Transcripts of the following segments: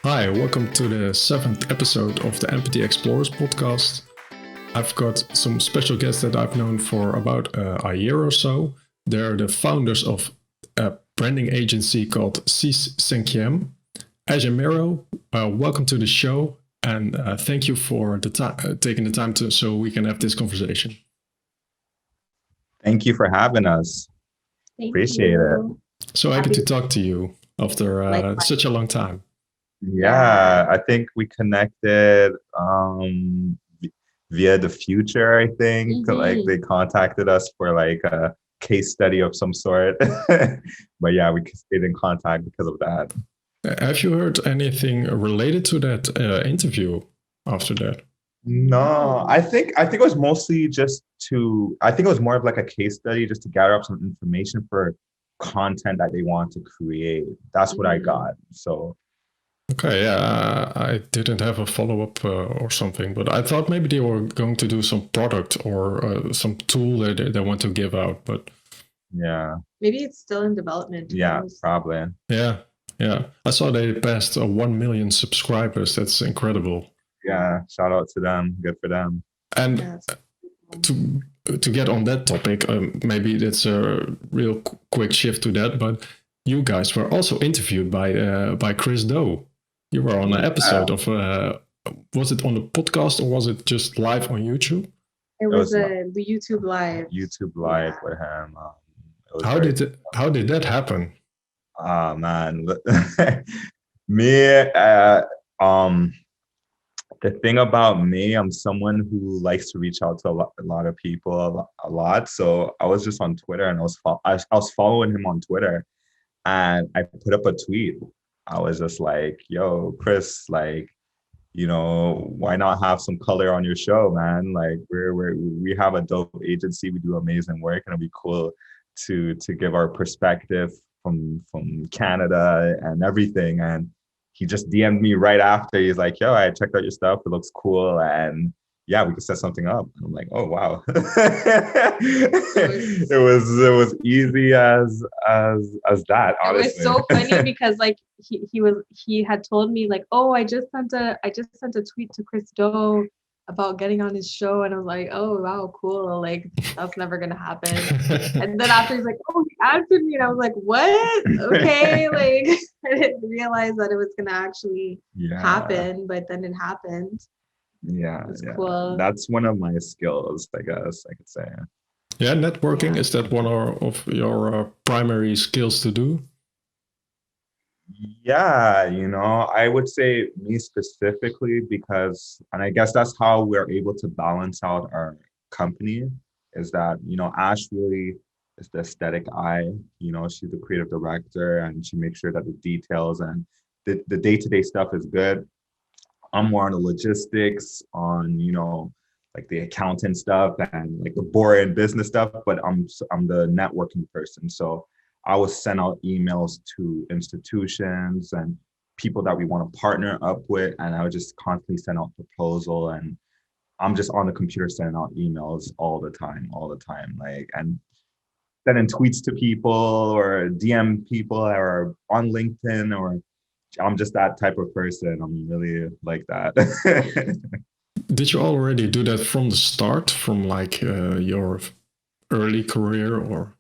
Hi, welcome to the 7th episode of the Empathy Explorers podcast. I've got some special guests that I've known for about a year or so. They're the founders of a branding agency called Six Cinquième. Miro, welcome to the show, and thank you for taking the time so we can have this conversation. Thank you for having us. Appreciate it. So happy to talk to you after such a long time. Yeah, I think we connected via TheFutur, I think. Like they contacted us for like a case study of some sort. But yeah, we stayed in contact because of that. Have you heard anything related to that interview after that? No, I think it was mostly I think it was more of like a case study just to gather up some information for content that they want to create. That's what I got. So okay, yeah, I didn't have a follow-up or something, but I thought maybe they were going to do some product or some tool that they want to give out, but yeah, maybe it's still in development. Yeah, probably. Yeah. I saw they passed 1 million subscribers. That's incredible. Yeah, shout out to them. Good for them. And to get on that topic, maybe that's a real quick shift to that, but you guys were also interviewed by Chris Do. You were on an episode of, was it on the podcast or was it just live on YouTube? It was the YouTube live. YouTube live with him. How did that happen? Oh man, me. The thing about me, I'm someone who likes to reach out to a lot of people a lot. So I was just on Twitter and I was following him on Twitter, and I put up a tweet. I was just like, "Yo, Chris, like, why not have some color on your show, man? Like, we have a dope agency, we do amazing work, and it'd be cool to give our perspective from Canada and everything." And he just DM'd me right after. He's like, "Yo, I checked out your stuff. It looks cool, and yeah, we could set something up." And I'm like, "Oh wow!" It was easy as that. Honestly, it was so funny because like he had told me like, "Oh, I just sent a tweet to Chris Do about getting on his show," and I was like, "Oh wow, cool! Like that's never gonna happen." And then after he's like, "Oh, he answered me," and I was like, "What? Okay." Like I didn't realize that it was gonna actually happen, but then it happened. Yeah, cool. That's one of my skills, I guess I could say. Yeah, networking, is that one of your primary skills to do? Yeah, I would say me specifically because, and I guess that's how we're able to balance out our company, is that, Ash really is the aesthetic eye. She's the creative director and she makes sure that the details and the day-to-day stuff is good. I'm more on the logistics, on, like the accountant stuff and like the boring business stuff, but I'm the networking person. So I will send out emails to institutions and people that we want to partner up with, and I would just constantly send out proposal, and I'm just on the computer sending out emails all the time, like, and sending tweets to people or DM people or on LinkedIn, or I'm just that type of person. I'm really like that. Did you already do that from the start, from like your early career, or?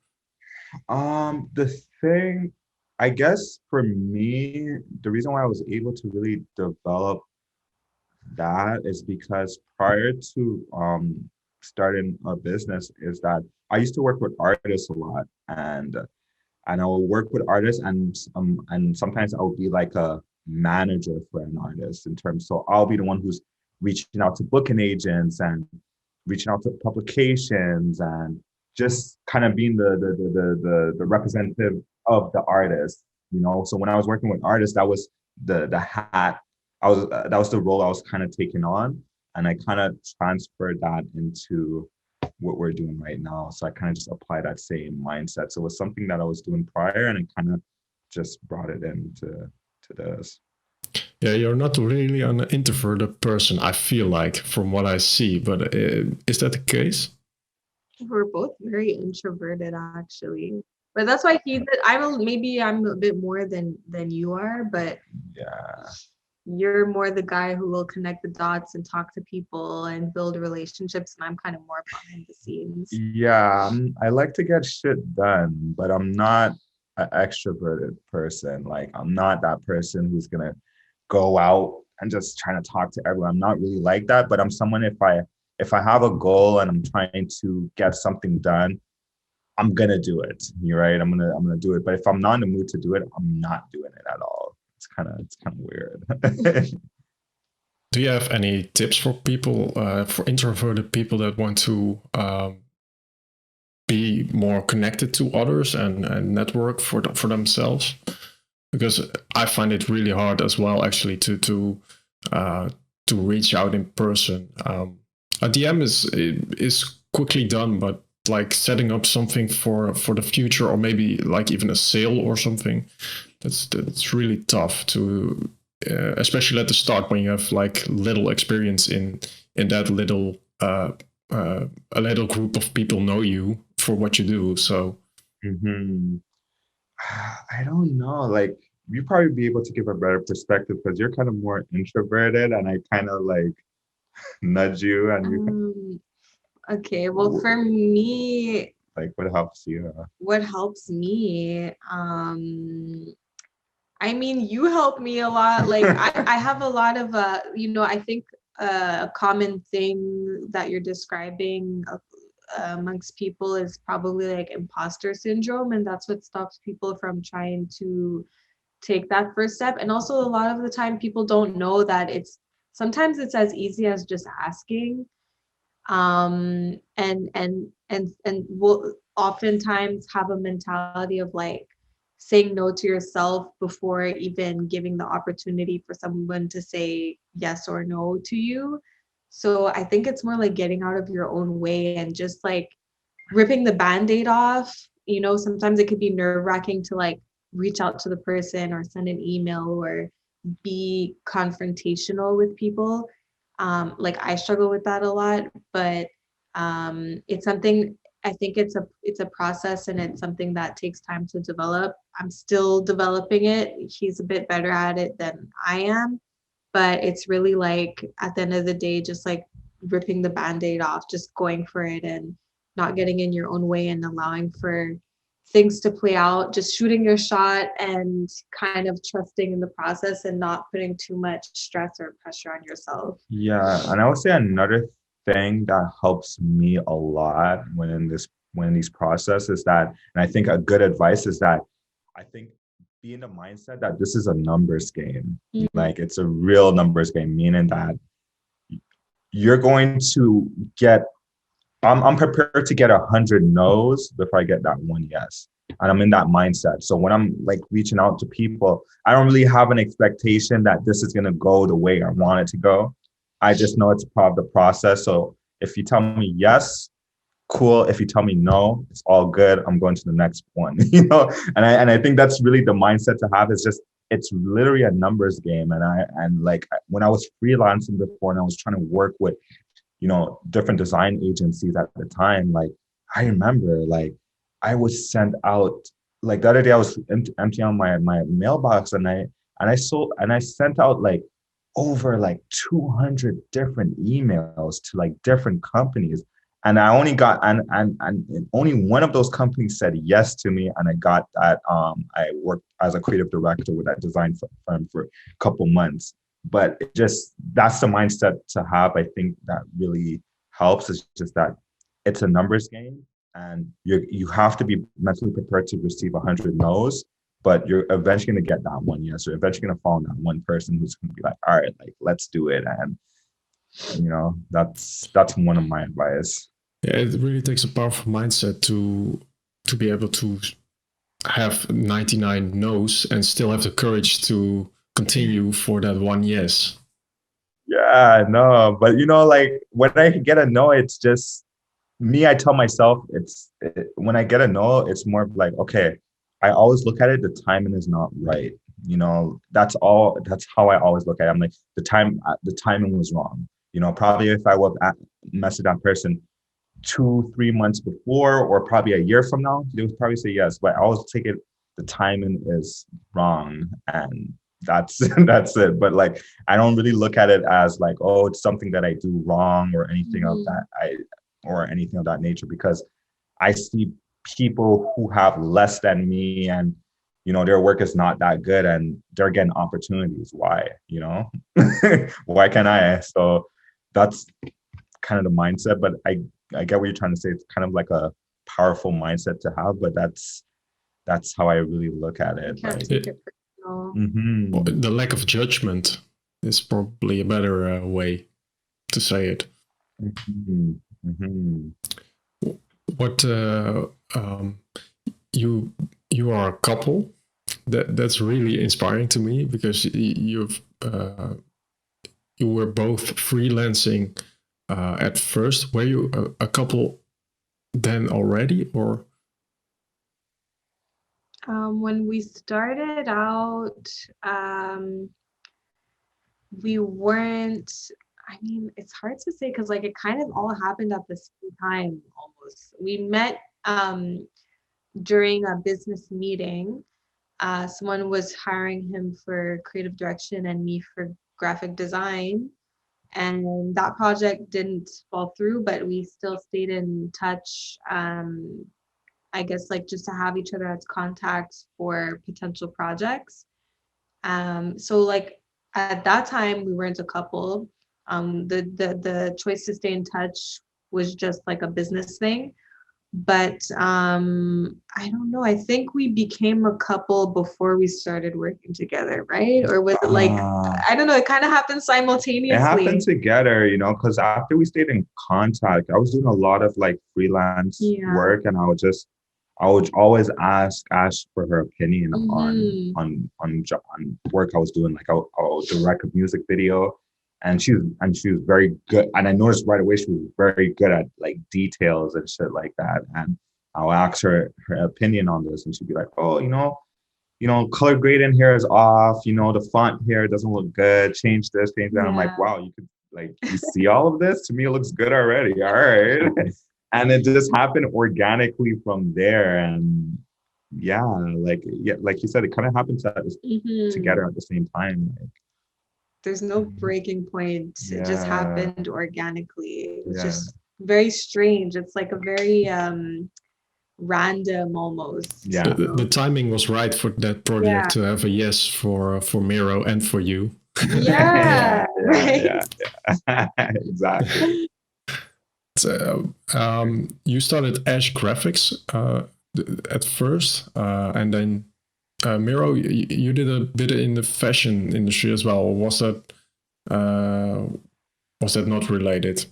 The thing, I guess for me, the reason why I was able to really develop that is because prior to starting a business is that I used to work with artists a lot, and I will work with artists, and sometimes I'll be like a manager for an artist in terms. So I'll be the one who's reaching out to booking agents and reaching out to publications and just kind of being the representative of the artist. So when I was working with artists, that was the hat that was the role I was kind of taking on, and I kind of transferred that into what we're doing right now. So I kind of just apply that same mindset. So it was something that I was doing prior, and I kind of just brought it into this. Yeah, you're not really an introverted person, I feel like, from what I see, but is that the case? We're both very introverted, actually. But that's why maybe I'm a bit more than you are, but yeah. you're more the guy who will connect the dots and talk to people and build relationships, and I'm kind of more behind the scenes. Yeah, I like to get shit done, but I'm not an extroverted person. Like, I'm not that person who's gonna go out and just trying to talk to everyone. I'm not really like that, but I'm someone, if I have a goal and I'm trying to get something done, I'm gonna do it. You're right. I'm gonna do it. But if I'm not in the mood to do it, I'm not doing it at all. It's kind of weird. Do you have any tips for people, for introverted people that want to be more connected to others and network for themselves? Because I find it really hard as well, actually, to reach out in person. A DM is quickly done, but like setting up something for the future, or maybe like even a sale or something, that's really tough to, especially at the start when you have like little experience in that little a little group of people know you for what you do. So hmm I don't know. Like, you probably be able to give a better perspective because you're kind of more introverted, and I kind of like nudge you, and you Okay, well, for me, like what helps you. what helps me, I mean, you help me a lot. Like, I have a lot of, I think a common thing that you're describing amongst people is probably like imposter syndrome, and that's what stops people from trying to take that first step. And also, a lot of the time, people don't know that sometimes it's as easy as just asking, and will oftentimes have a mentality of like saying no to yourself before even giving the opportunity for someone to say yes or no to you. So I think it's more like getting out of your own way and just like ripping the band-aid off. Sometimes it could be nerve-wracking to like reach out to the person or send an email or be confrontational with people. Like, I struggle with that a lot, but it's something, I think it's a process, and it's something that takes time to develop. I'm still developing it. He's a bit better at it than I am, but it's really like at the end of the day, just like ripping the band-aid off, just going for it and not getting in your own way and allowing for things to play out, just shooting your shot and kind of trusting in the process and not putting too much stress or pressure on yourself. Yeah, and I would say another thing that helps me a lot when in these processes that, and I think a good advice is that I think be in the mindset that this is a numbers game. Like, it's a real numbers game, meaning that you're going to get I'm prepared to get 100 no's before I get that one yes. And I'm in that mindset. So when I'm like reaching out to people, I don't really have an expectation that this is going to go the way I want it to go. I just know it's part of the process. So if you tell me yes, cool. If you tell me no, it's all good. I'm going to the next one, and I think that's really the mindset to have. Is just, it's literally a numbers game. And like when I was freelancing before and I was trying to work with different design agencies at the time, like I remember like I was sent out, like the other day I was emptying out my mailbox, and I sent out like over like 200 different emails to like different companies, and I only got and only one of those companies said yes to me, and I got that. I worked as a creative director with that design firm for a couple months. But that's the mindset to have. I think that really helps. It's just that it's a numbers game, and you have to be mentally prepared to receive 100 no's, but you're eventually going to get that one yes. You're eventually going to find that one person who's going to be like, all right, like let's do it. And that's one of my advice. yeah, it really takes a powerful mindset to be able to have 99 no's and still have the courage to continue for that one yes. Yeah, no, but like when I get a no, it's just me. I tell myself when I get a no, it's more of like, okay, I always look at it, the timing is not right. That's all. That's how I always look at it. I'm like, the timing was wrong. Probably if I would message that person 2-3 months before, or probably a year from now, they would probably say yes. But I always take it, the timing is wrong, and that's that's it. But like, I don't really look at it as like, oh, it's something that I do wrong or anything of that or anything of that nature, because I see people who have less than me, and their work is not that good, and they're getting opportunities. Why? Why can't I? So that's kind of the mindset. But I get what you're trying to say. It's kind of like a powerful mindset to have, but that's how I really look at it. You can't Like, take it personal. The lack of judgment is probably a better way to say it. What you are a couple. That's really inspiring to me, because you were both freelancing at first. Were you a couple then already, or? When we started out, we weren't. I mean, it's hard to say because like it kind of all happened at the same time almost. We met during a business meeting. Someone was hiring him for creative direction and me for graphic design. And that project didn't fall through, but we still stayed in touch. I guess like just to have each other as contacts for potential projects. So like at that time we weren't a couple. The choice to stay in touch was just like a business thing. But I don't know. I think we became a couple before we started working together, right? Or was it like I don't know? It kind of happened simultaneously. It happened together, because after we stayed in contact, I was doing a lot of like freelance work, and I would always ask Ash for her opinion on work I was doing. Like I would direct a music video, and she was very good. And I noticed right away she was very good at like details and shit like that. And I'll ask her opinion on this, and she'd be like, "Oh, color gradient here is off. The font here doesn't look good. Change this, change that." I'm like, "Wow, you could you see all of this? To me, it looks good already. All right." And it just happened organically from there. And like you said, it kind of happened together at the same time. Like, there's no breaking point. It just happened organically. It was just very strange. It's like a very random almost. Yeah. The timing was right for that project to have a yes for Miro and for you. Yeah. Exactly. So, you started Ash Graphics at first, and then Miro, you did a bit in the fashion industry as well. Was that not related?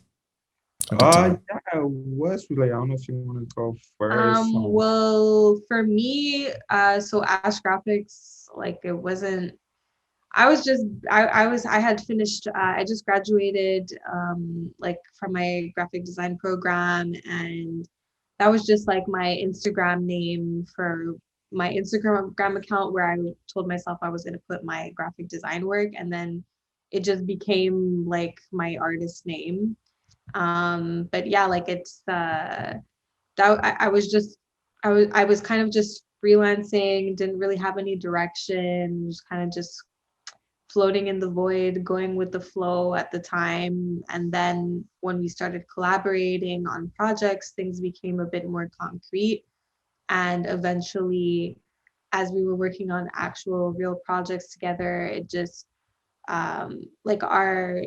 Yeah, it was related. I don't know if you want to go first. Well, for me, so Ash Graphics, like it wasn't. I had finished, I just graduated like from my graphic design program, and that was just like my Instagram name for my Instagram account, where I told myself I was going to put my graphic design work, and then it just became like my artist name. But yeah, like it's that I was kind of just freelancing, didn't really have any direction, just kind of just floating in the void, going with the flow at the time. And then when we started collaborating on projects, things became a bit more concrete. And eventually, as we were working on actual real projects together, it just like our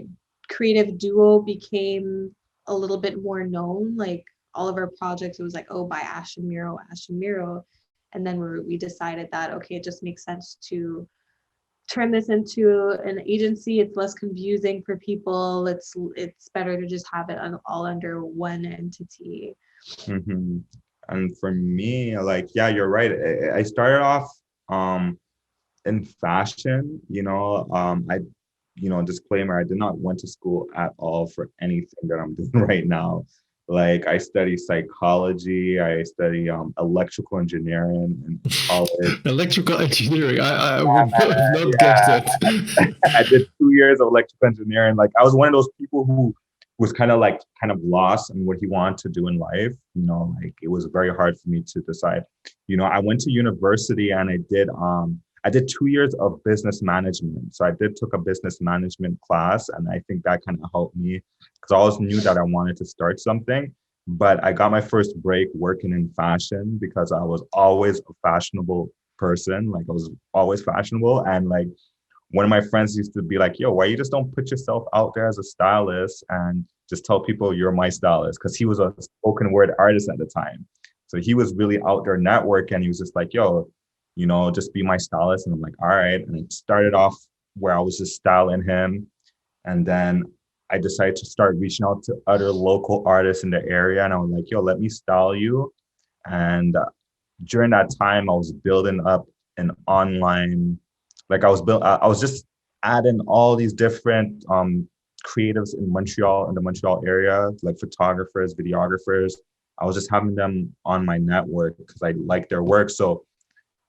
creative duo became a little bit more known. Like all of our projects, it was like, oh, by Ash and Miro, Ash and Miro. And then we decided that, okay, it just makes sense to turn this into an agency. It's less confusing for people. It's better to just have it all under one entity. And for me, like, yeah, you're right. I started off in fashion. Disclaimer, I did not went to school at all for anything that I'm doing right now. Like I study psychology, I study electrical engineering in college. Electrical engineering, I would not guess that. I did 2 years of electrical engineering. Like I was one of those people who was kind of lost in what he wanted to do in life. Like it was very hard for me to decide. I went to university and I did I did 2 years of business management. So I took a business management class, and I think that kind of helped me because I always knew that I wanted to start something. But I got my first break working in fashion because I was always a fashionable person. Like I was always fashionable. And like one of my friends used to be like, yo, why you just don't put yourself out there as a stylist and just tell people you're my stylist? Because he was a spoken word artist at the time. So he was really out there networking. He was just like, yo, just be my stylist. And I'm like, all right. And it started off where I was just styling him. And then I decided to start reaching out to other local artists in the area. And I was like, yo, let me style you. And during that time, I was building up an online, like I was just adding all these different creatives in Montreal, in the Montreal area, like photographers, videographers. I was just having them on my network because I like their work. So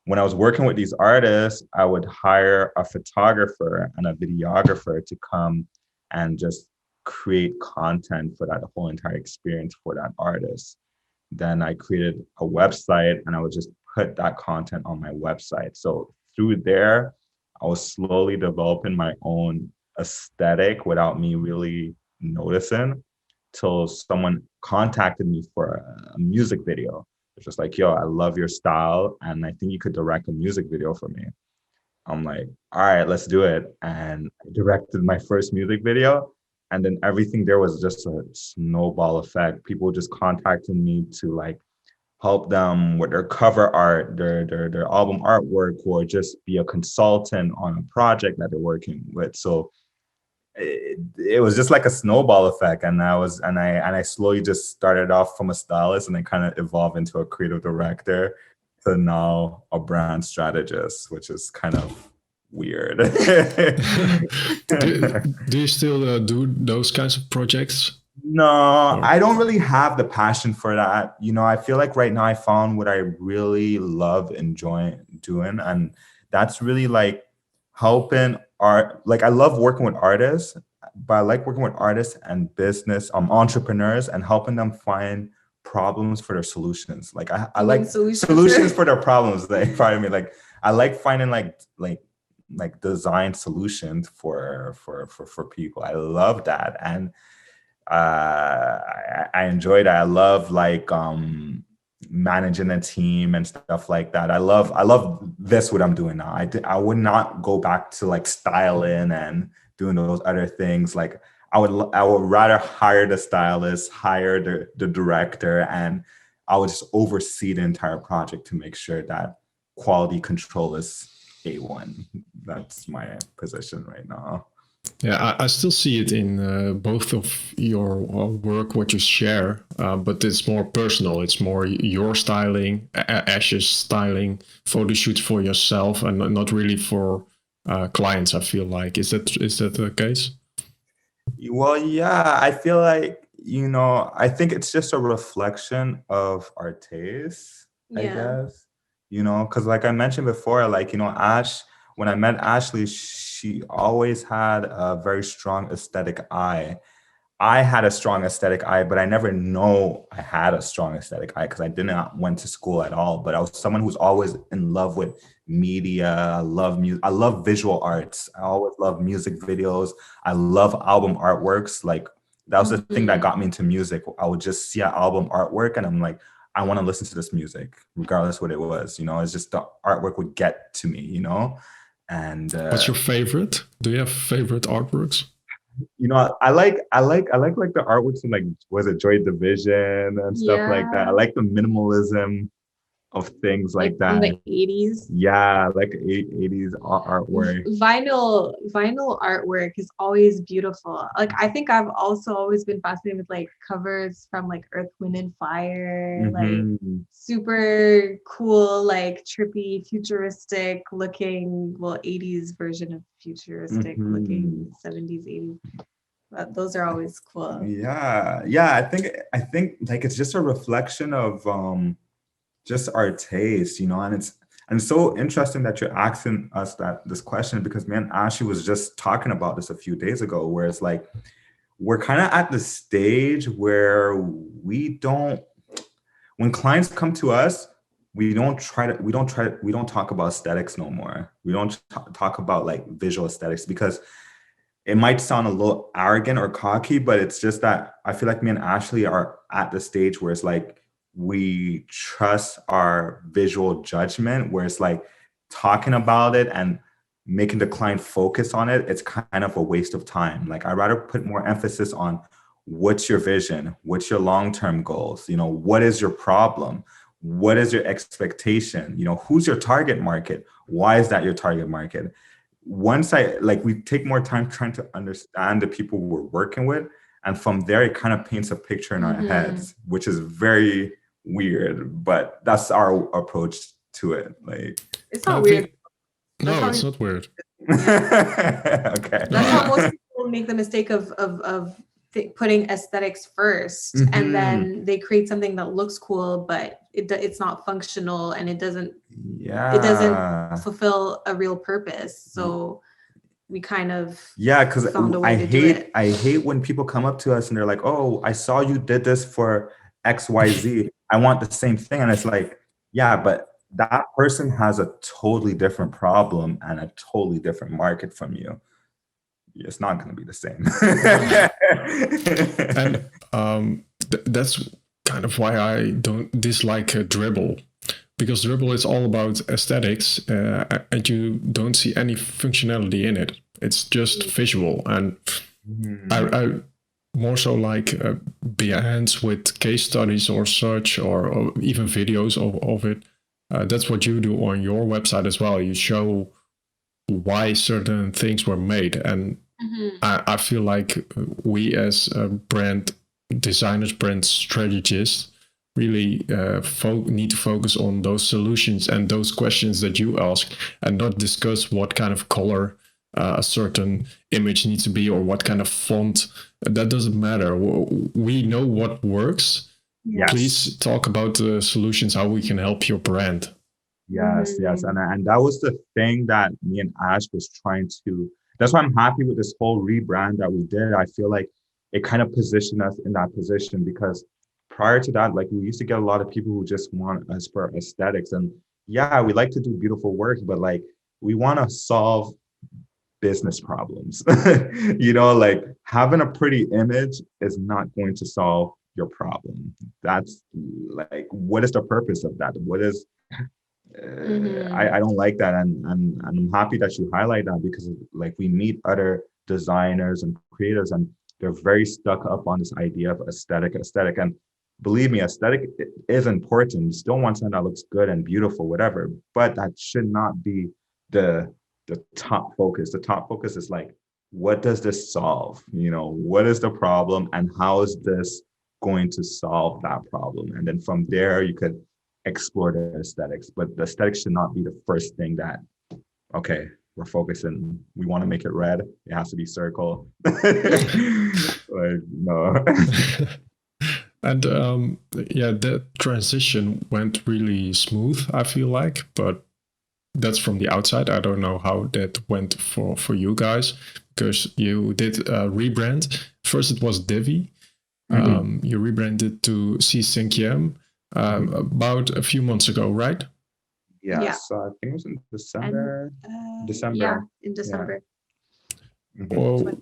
when I was working with these artists, I would hire a photographer and a videographer to come and just create content for that whole entire experience for that artist. Then I created a website and I would just put that content on my website. So through there, I was slowly developing my own aesthetic without me really noticing till someone contacted me for a music video. It's just like, yo, I love your style and I think you could direct a music video for me. I'm like, all right, let's do it. And I directed my first music video. And then everything there was just a snowball effect. People just contacted me to like help them with their cover art, their album artwork, or just be a consultant on a project that they're working with. So it was just like a snowball effect, and I slowly just started off from a stylist and then kind of evolved into a creative director to now a brand strategist, which is kind of weird. Do you still do those kinds of projects? No, I don't really have the passion for that. I feel like right now I found what I really love enjoying doing. And that's really like helping art. Like I love working with artists, but I like working with artists and business entrepreneurs and helping them find problems for their solutions. Like I like solutions for their problems. Like pardon me. Like I like finding like design solutions for people. I love that. And I enjoy that. I love like managing a team and stuff like that. I love this what I'm doing now. I would not go back to like styling and doing those other things. Like I would rather hire the stylist, hire the director, and I would just oversee the entire project to make sure that quality control is A1. That's my position right now. Yeah, I still see it in both of your work, what you share, but it's more personal. It's more your styling, Ash's styling, photo shoots for yourself, and not really for clients. I feel like is that the case? Well, yeah, I feel like I think it's just a reflection of our taste, I guess. Because like I mentioned before, like Ash. When I met Ashley, she always had a very strong aesthetic eye. I had a strong aesthetic eye, but I never know I had a strong aesthetic eye because I didn't went to school at all. But I was someone who's always in love with media. I love music. I love visual arts. I always love music videos. I love album artworks. Like that was the thing that got me into music. I would just see an album artwork and I'm like, I want to listen to this music, regardless what it was. It's just the artwork would get to me. And what's your favorite? Do you have favorite artworks? I like the artworks from like was it Joy Division and stuff like that. I like the minimalism of things like that. From the 80s. Yeah, like 80s artwork. Vinyl artwork is always beautiful. Like I think I've also always been fascinated with like covers from like Earth, Wind and Fire, like super cool, like trippy, futuristic looking, 80s version of futuristic looking 70s, 80s. But those are always cool. Yeah. I think like it's just a reflection of just our taste, and it's so interesting that you're asking us this question because me and Ashley was just talking about this a few days ago, where it's like we're kind of at the stage where when clients come to us, we don't talk about aesthetics no more. We don't talk about like visual aesthetics because it might sound a little arrogant or cocky, but it's just that I feel like me and Ashley are at the stage where it's like we trust our visual judgment, where it's like talking about it and making the client focus on it, it's kind of a waste of time. Like I'd rather put more emphasis on what's your vision, what's your long-term goals, what is your problem, what is your expectation, who's your target market, why is that your target market? Once we take more time trying to understand the people we're working with, and from there it kind of paints a picture in our heads, which is very weird, but that's our approach to it. Like, it's not weird. No, it's not weird. Okay. That's how most people make the mistake of putting aesthetics first, and then they create something that looks cool, but it's not functional, and it doesn't fulfill a real purpose. So we kind of because found a way to do it. I hate when people come up to us and they're like, "Oh, I saw you did this for XYZ. I want the same thing." And it's like, yeah, but that person has a totally different problem and a totally different market from you. It's not going to be the same. And that's kind of why I don't dislike Dribble, because Dribble is all about aesthetics, and you don't see any functionality in it. It's just visual, and I more so like Behance with case studies or such, or even videos of it. That's what you do on your website as well. You show why certain things were made, and I feel like we as brand designers, brand strategists, really need to focus on those solutions and those questions that you ask, and not discuss what kind of color a certain image needs to be or what kind of font. That doesn't matter. We know what works. Yes. Please talk about the solutions, how we can help your brand. Yes. And that was the thing that me and Ash was trying to, that's why I'm happy with this whole rebrand that we did. I feel like it kind of positioned us in that position, because prior to that, like we used to get a lot of people who just want us for aesthetics, and yeah, we like to do beautiful work, but like we want to solve business problems. Like having a pretty image is not going to solve your problem. That's like, what is the purpose of that? What is I don't like that, and I'm happy that you highlight that, because like we meet other designers and creators, and they're very stuck up on this idea of aesthetic, and believe me, aesthetic is important. You still want something that looks good and beautiful, whatever, but that should not be the top focus. The top focus is like, what does this solve? What is the problem, and how is this going to solve that problem? And then from there you could explore the aesthetics, but the aesthetics should not be the first thing that, okay, we're focusing, we want to make it red, it has to be circle. Like, no. And that transition went really smooth, I feel like, but that's from the outside. I don't know how that went for you guys, because you did a rebrand. First it was Divi. You rebranded to Six Cinquième about a few months ago, right? Yeah. So I think it was in December. Yeah, in December. Yeah. Well,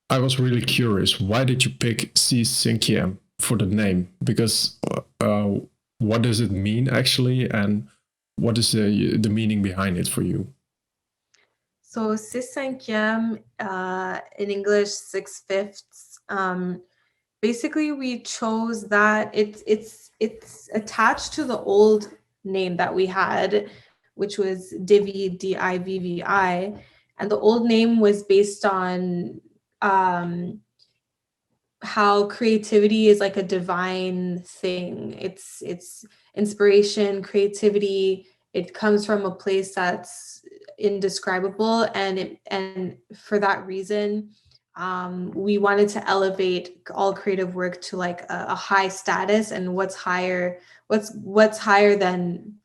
I was really curious. Why did you pick Six Cinquième for the name? Because what does it mean actually, and what is the meaning behind it for you? So Six Cinquième, in English, 6/5. Basically, we chose that it's attached to the old name that we had, which was Divi, Divvi, and the old name was based on how creativity is like a divine thing. It's inspiration, creativity. It comes from a place that's indescribable, and for that reason, we wanted to elevate all creative work to like a high status. And what's higher than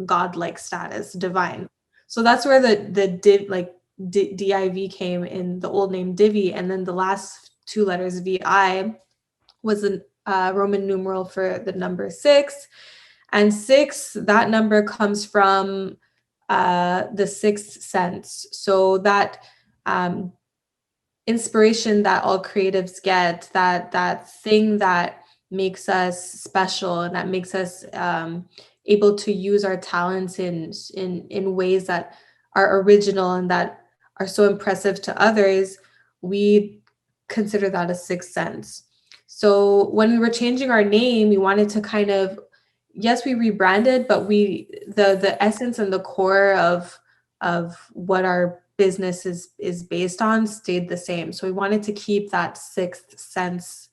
godlike status, divine. So that's where the div came in the old name Divi, and then the last two letters VI was a Roman numeral for the number 6. And six, that number comes from the sixth sense. So that inspiration that all creatives get, that thing that makes us special and that makes us able to use our talents in ways that are original and that are so impressive to others, we consider that a sixth sense. So when we were changing our name, we wanted to kind of, yes, we rebranded, but the essence and the core of what our business is based on stayed the same. So we wanted to keep that sixth sense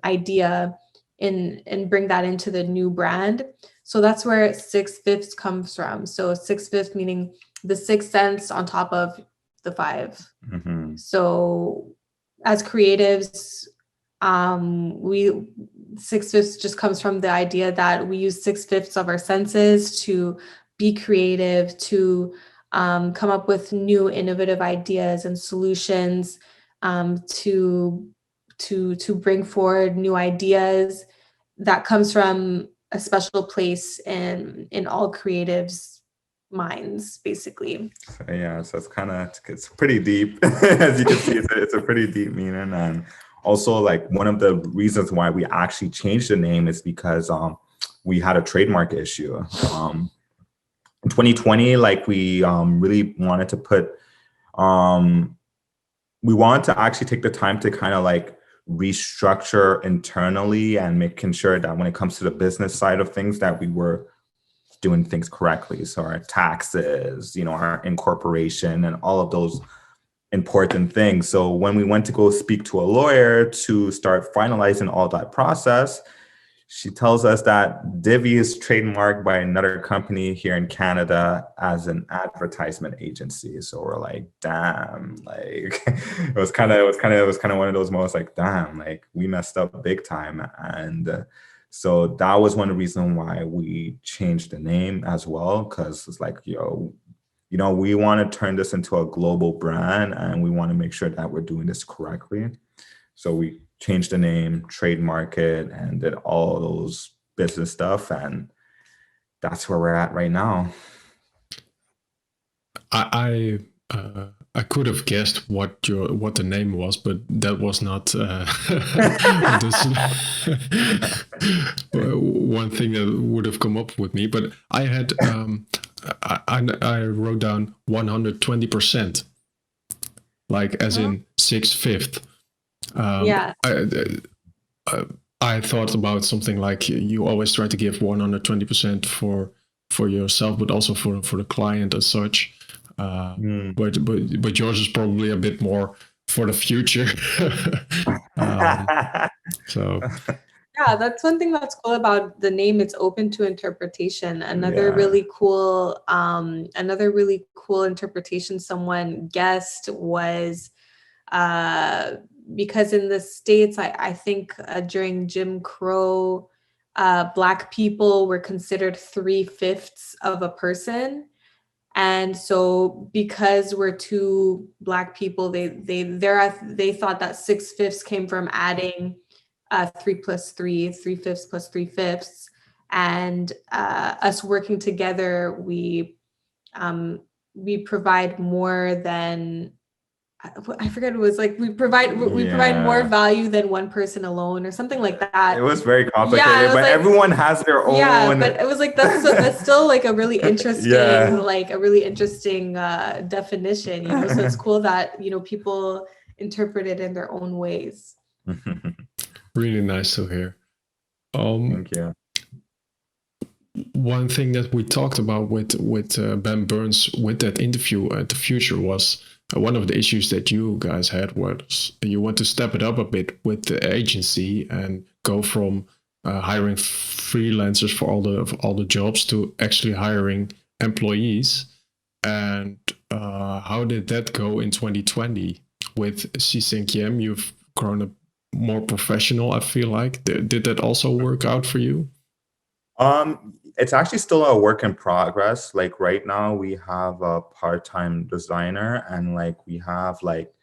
idea and bring that into the new brand. So that's where six fifths comes from. So six fifths meaning the sixth sense on top of the five. Mm-hmm. So as creatives, we six fifths just comes from the idea that we use six fifths of our senses to be creative, to come up with new innovative ideas and solutions, to bring forward new ideas. That comes from a special place in all creatives' minds, basically. So, yeah, so it's pretty deep. As you can see, it's a pretty deep meaning. And also, like, one of the reasons why we actually changed the name is because we had a trademark issue. In 2020, like, we really wanted to we wanted to actually take the time to kind of like restructure internally and making sure that when it comes to the business side of things that we were doing things correctly. So our taxes, our incorporation and all of those important things. So when we went to go speak to a lawyer to start finalizing all that process, she tells us that Divi is trademarked by another company here in Canada as an advertisement agency. So we're like, damn, like it was kind of one of those moments like, damn, like we messed up big time. And so that was one of the reasons why we changed the name as well, because it's like, we want to turn this into a global brand and we want to make sure that we're doing this correctly. So we changed the name, trademark it, and did all those business stuff. And that's where we're at right now. I could have guessed what the name was, but that was not one thing that would have come up with me. But I had I wrote down 120%, like as in 6/5. Yeah. I thought about something like you always try to give 120% for yourself, but also for the client as such. But yours is probably a bit more for the future. So yeah, that's one thing that's cool about the name. It's open to interpretation. Another really cool interpretation someone guessed was because in the States, I think during Jim Crow, Black people were considered 3/5 of a person. And so because we're two Black people, they thought that 6/5 came from adding 3 plus 3, 3/5 plus 3/5. And us working together, we provide more than, I forget, it was like we provide more value than one person alone or something like that. It was very complicated, but like, everyone has their own. Yeah, but it was like that's still like a really interesting definition, So it's cool that people interpret it in their own ways. Really nice to hear. Thank you. One thing that we talked about with Ben Burns with that interview at TheFutur was one of the issues that you guys had was you want to step it up a bit with the agency and go from hiring freelancers for all the jobs to actually hiring employees. And how did that go in 2020 with Six Cinquième? You've grown up more professional, I feel like. Did that also work out for you? It's actually still a work in progress. Like right now we have a part-time designer and like we have like,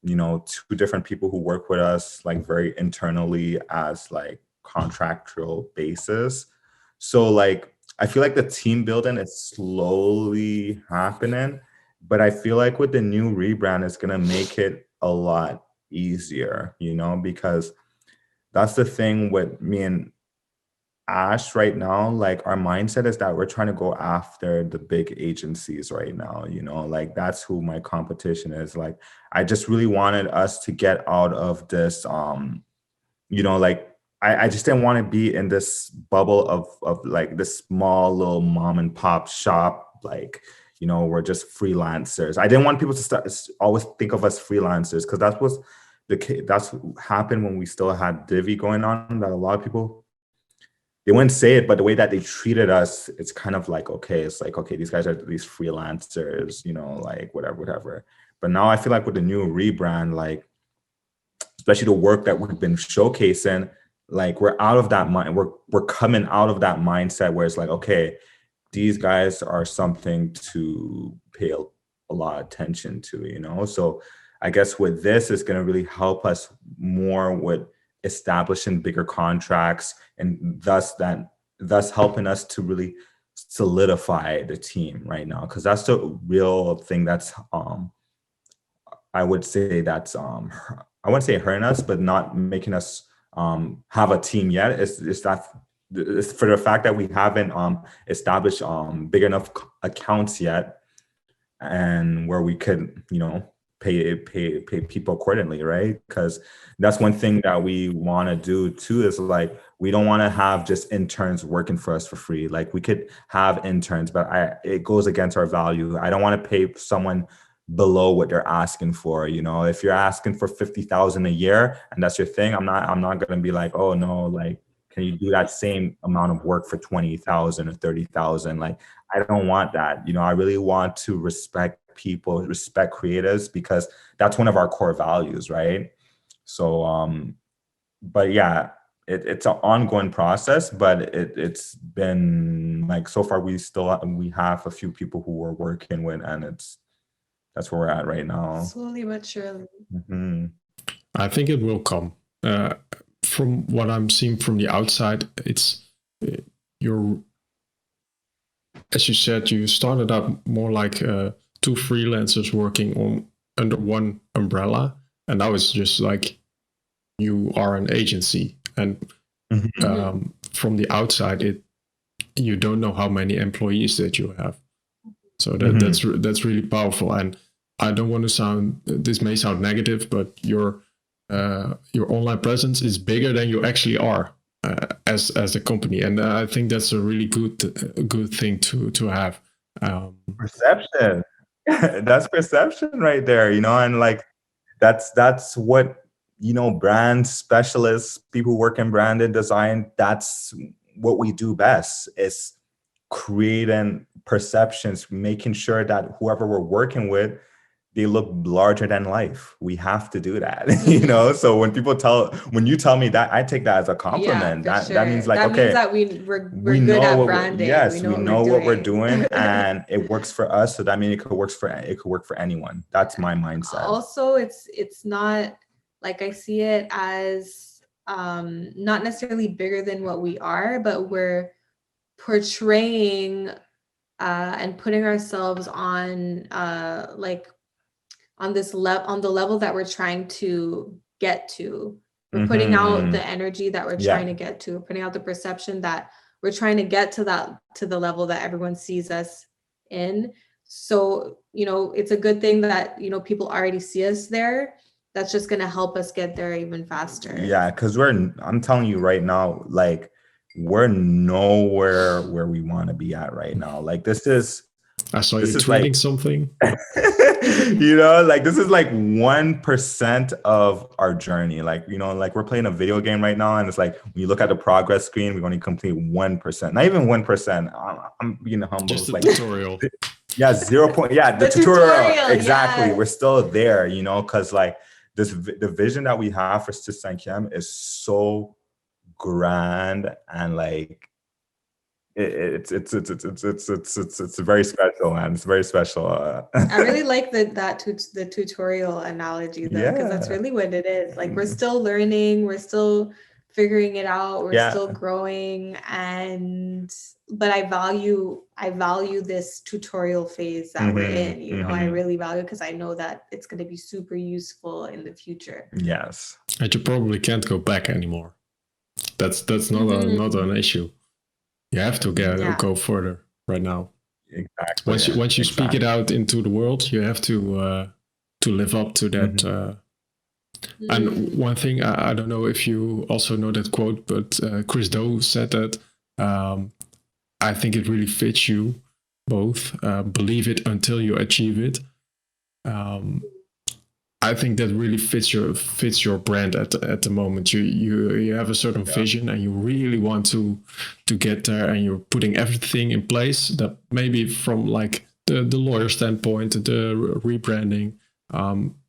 2 different people who work with us like very internally as like contractual basis. So like, I feel like the team building is slowly happening, but I feel like with the new rebrand, it's gonna make it a lot easier, because that's the thing with me and Ash right now. Like our mindset is that we're trying to go after the big agencies right now, like that's who my competition is. Like I just really wanted us to get out of this, like I just didn't want to be in this bubble of like this small little mom and pop shop, like, we're just freelancers. I didn't want people to always think of us freelancers, because that's what happened when we still had Divi going on, that a lot of people, they wouldn't say it, but the way that they treated us, it's kind of like, okay, it's like, okay, these guys are these freelancers, like whatever. But now I feel like with the new rebrand, like, especially the work that we've been showcasing, like we're out of that mind. We're coming out of that mindset where it's like, okay, these guys are something to pay a lot of attention to. So I guess with this, it's going to really help us more with establishing bigger contracts, and thus helping us to really solidify the team right now, because that's the real thing that's I would say that's I wouldn't say hurting us, but not making us have a team yet. It's for the fact that we haven't established big enough accounts yet, and where we could pay people accordingly, right? Because that's one thing that we want to do too, is like we don't want to have just interns working for us for free. Like we could have interns, but it goes against our value. I don't want to pay someone below what they're asking for. If you're asking for 50,000 a year and that's your thing, I'm not going to be like, oh no, like, can you do that same amount of work for 20,000 or 30,000? Like, I don't want that. I really want to respect people, respect creatives, because that's one of our core values, right? So, but yeah, it's an ongoing process, but it's been like, so far we have a few people who we're working with, and that's where we're at right now. Slowly but surely. Mm-hmm. I think it will come. From what I'm seeing from the outside, it's you're, as you said, you started out more like two freelancers working under one umbrella, and now it's just like you are an agency. And from the outside, you don't know how many employees that you have. So that's really powerful. And I don't want to this may sound negative, but your online presence is bigger than you actually are as a company, and I think that's a really good thing to have. Perception. That's perception right there, and like that's what brand specialists, people who work in branded design, that's what we do best, is creating perceptions, making sure that whoever we're working with, they look larger than life. We have to do that, So when you tell me that, I take that as a compliment. Yeah, that means like, that okay, means that we're good at branding. Yes, we know what we're doing, and it works for us. So that means it could work for anyone. That's my mindset. Also, it's not like, I see it as not necessarily bigger than what we are, but we're portraying and putting ourselves on like on the level that we're trying to get to. We're putting out the energy that we're trying to get to, putting out the perception that we're trying to get to the level that everyone sees us in. So, it's a good thing that, people already see us there. That's just going to help us get there even faster. Yeah, because I'm telling you right now, like, we're nowhere where we want to be at right now. Like, I saw you tweeting like, something. Like, this is like 1% of our journey. Like, like we're playing a video game right now, and it's like when you look at the progress screen, we're going to complete 1%. Not even 1%. I'm being humble. Just the like, tutorial. Yeah, 0. Yeah, the tutorial. Exactly. Yes. We're still there, because like the vision that we have for Six Cinquième is so grand, and like it's very special, man. It's very special. I really like the tutorial analogy though, because that's really what it is. Like, we're still learning, we're still figuring it out. We're Yeah. still growing, but I value this tutorial phase that we're in. You know, I really value it because I know that it's going to be super useful in the future. Yes. And you probably can't go back anymore. That's not an issue. You have to go further right now. Exactly. Once you speak it out into the world, you have to live up to that. And one thing, I don't know if you also know that quote, but Chris Do said that I think it really fits you both. Believe it until you achieve it. I think that really fits your brand at the moment. You have a certain vision and you really want to get there, and you're putting everything in place that maybe from like the lawyer standpoint, the rebranding,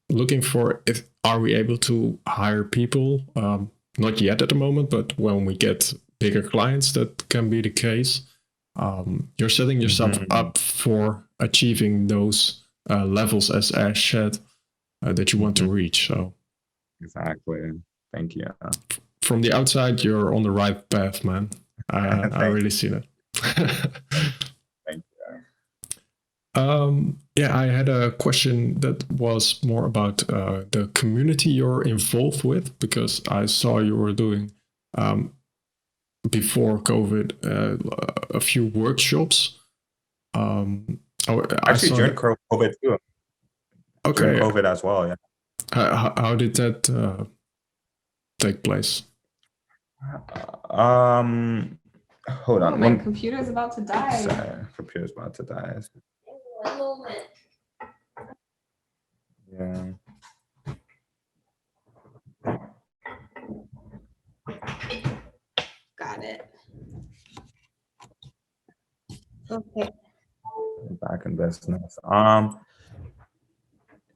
looking for are we able to hire people? Not yet at the moment, but when we get bigger clients, that can be the case. You're setting yourself up for achieving those levels, as Ash said, that you want to reach. So exactly. Thank you. From the outside, you're on the right path, man. I really see that. Thank you. I had a question that was more about the community you're involved with, because I saw you were doing before COVID a few workshops. Actually, during COVID too. Okay. During COVID as well, yeah. How did that take place? Hold on. My computer's about to die. Sorry, computer's about to die. One moment. Yeah. Got it. Okay. Back in business.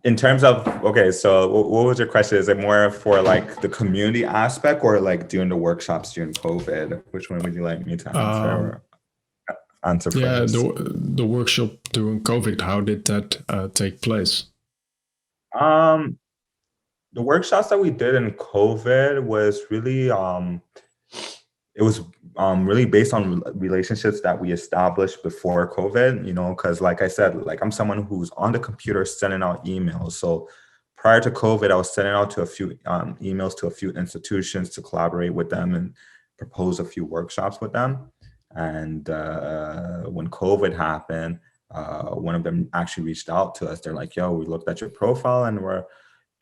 In terms of, okay, so what was your question? Is it more for like the community aspect or like during the workshops during COVID? Which one would you like me to answer first? The workshop during COVID, how did that take place? The workshops that we did in COVID was really, it was really based on relationships that we established before COVID, you know, because like I said, like I'm someone who's on the computer sending out emails. So prior to COVID, I was sending out to a few emails to a few institutions to collaborate with them and propose a few workshops with them. And when COVID happened, one of them actually reached out to us. They're like, yo, we looked at your profile and we're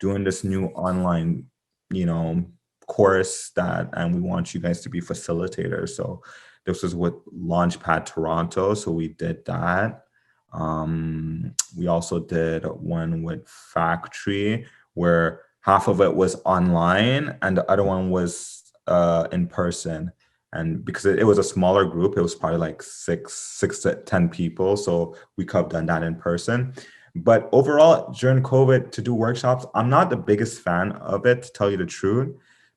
doing this new online, you know, course and we want you guys to be facilitators. So this was with Launchpad Toronto. So we did that. We also did one with Factory where half of it was online and the other one was in person. And because it was a smaller group, it was probably like six to 10 people. So we could have done that in person. But overall, during COVID, to do workshops, I'm not the biggest fan of it, to tell you the truth,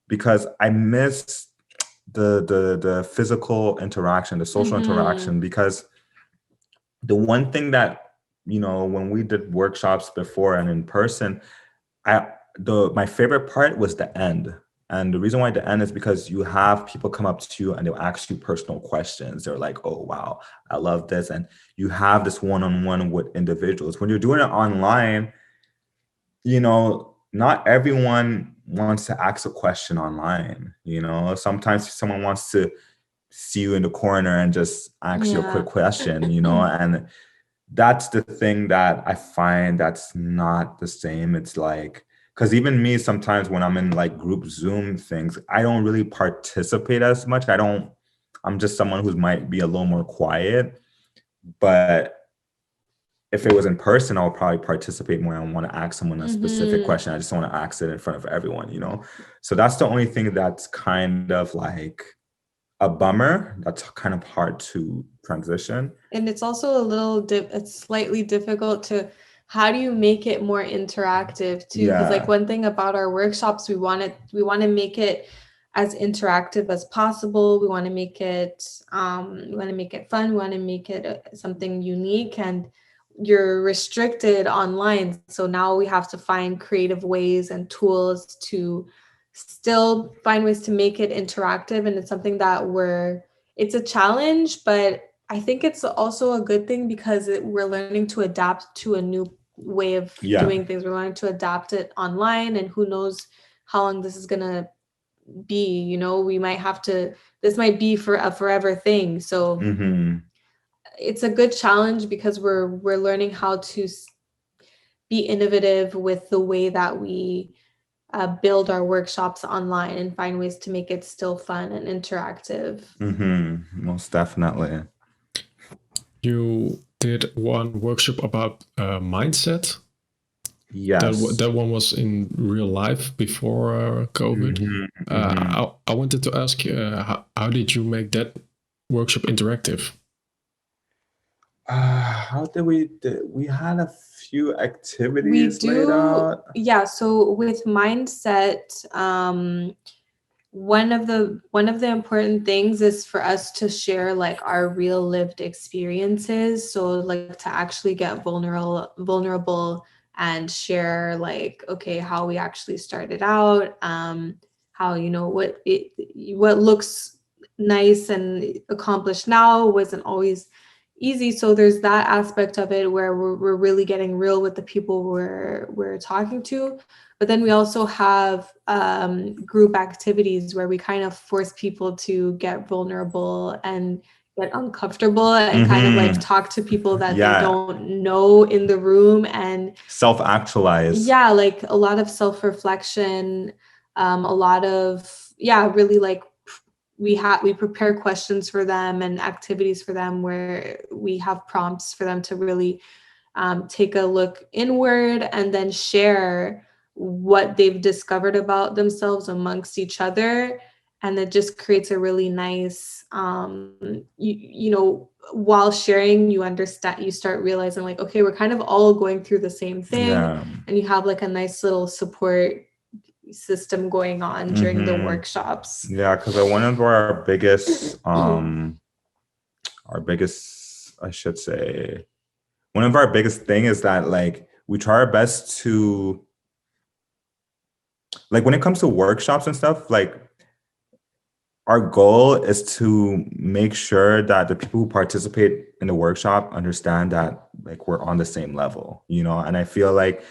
because I miss the physical interaction, the social interaction, because the one thing that, you know, when we did workshops before and in person, my favorite part was the end. And the reason why the end is because you have people come up to you and they'll ask you personal questions. They're like, oh, wow, I love this. And you have this one-on-one with individuals. When you're doing it online, you know, not everyone wants to ask a question online. You know, sometimes someone wants to see you in the corner and just ask you a quick question, you know, and that's the thing that I find that's not the same. It's like, because even me, sometimes when I'm in like group Zoom things, I don't really participate as much. I'm just someone who might be a little more quiet, but if it was in person, I would probably participate more. I want to ask someone a specific question. I just want to ask it in front of everyone, you know? So that's the only thing that's kind of like a bummer. That's kind of hard to transition. And it's also it's slightly difficult to, how do you make it more interactive too? Because like one thing about our workshops, we want to make it as interactive as possible. We want to make it fun. We want to make it something unique, and you're restricted online. So now we have to find creative ways and tools to still find ways to make it interactive. And it's something that it's a challenge, but I think it's also a good thing because we're learning to adapt to a new way of doing things. We're learning to adapt it online, and who knows how long this is going to be. We might have to, this might be for a forever thing. So it's a good challenge because we're learning how to be innovative with the way that we build our workshops online and find ways to make it still fun and interactive. Most definitely. You did one workshop about mindset. Yes. That one was in real life before COVID. I wanted to ask you, how did you make that workshop interactive? How did we had a few activities laid out. Yeah, so with mindset, one of the important things is for us to share like our real lived experiences. So like to actually get vulnerable and share like, okay, how we actually started out, how, what looks nice and accomplished now wasn't always easy. So there's that aspect of it where we're really getting real with the people we're talking to. But then we also have group activities where we kind of force people to get vulnerable and get uncomfortable and kind of like talk to people that they don't know in the room and self-actualize. Yeah, like a lot of self-reflection, a lot of, really like we prepare questions for them and activities for them where we have prompts for them to really take a look inward and then share what they've discovered about themselves amongst each other. And it just creates a really nice, while sharing, you start realizing like, okay, we're kind of all going through the same thing. And you have like a nice little support system going on during the workshops. Yeah, because one of our biggest, I should say, one of our biggest thing is that like we try our best to, like when it comes to workshops and stuff, like our goal is to make sure that the people who participate in the workshop understand that like we're on the same level, and I feel like,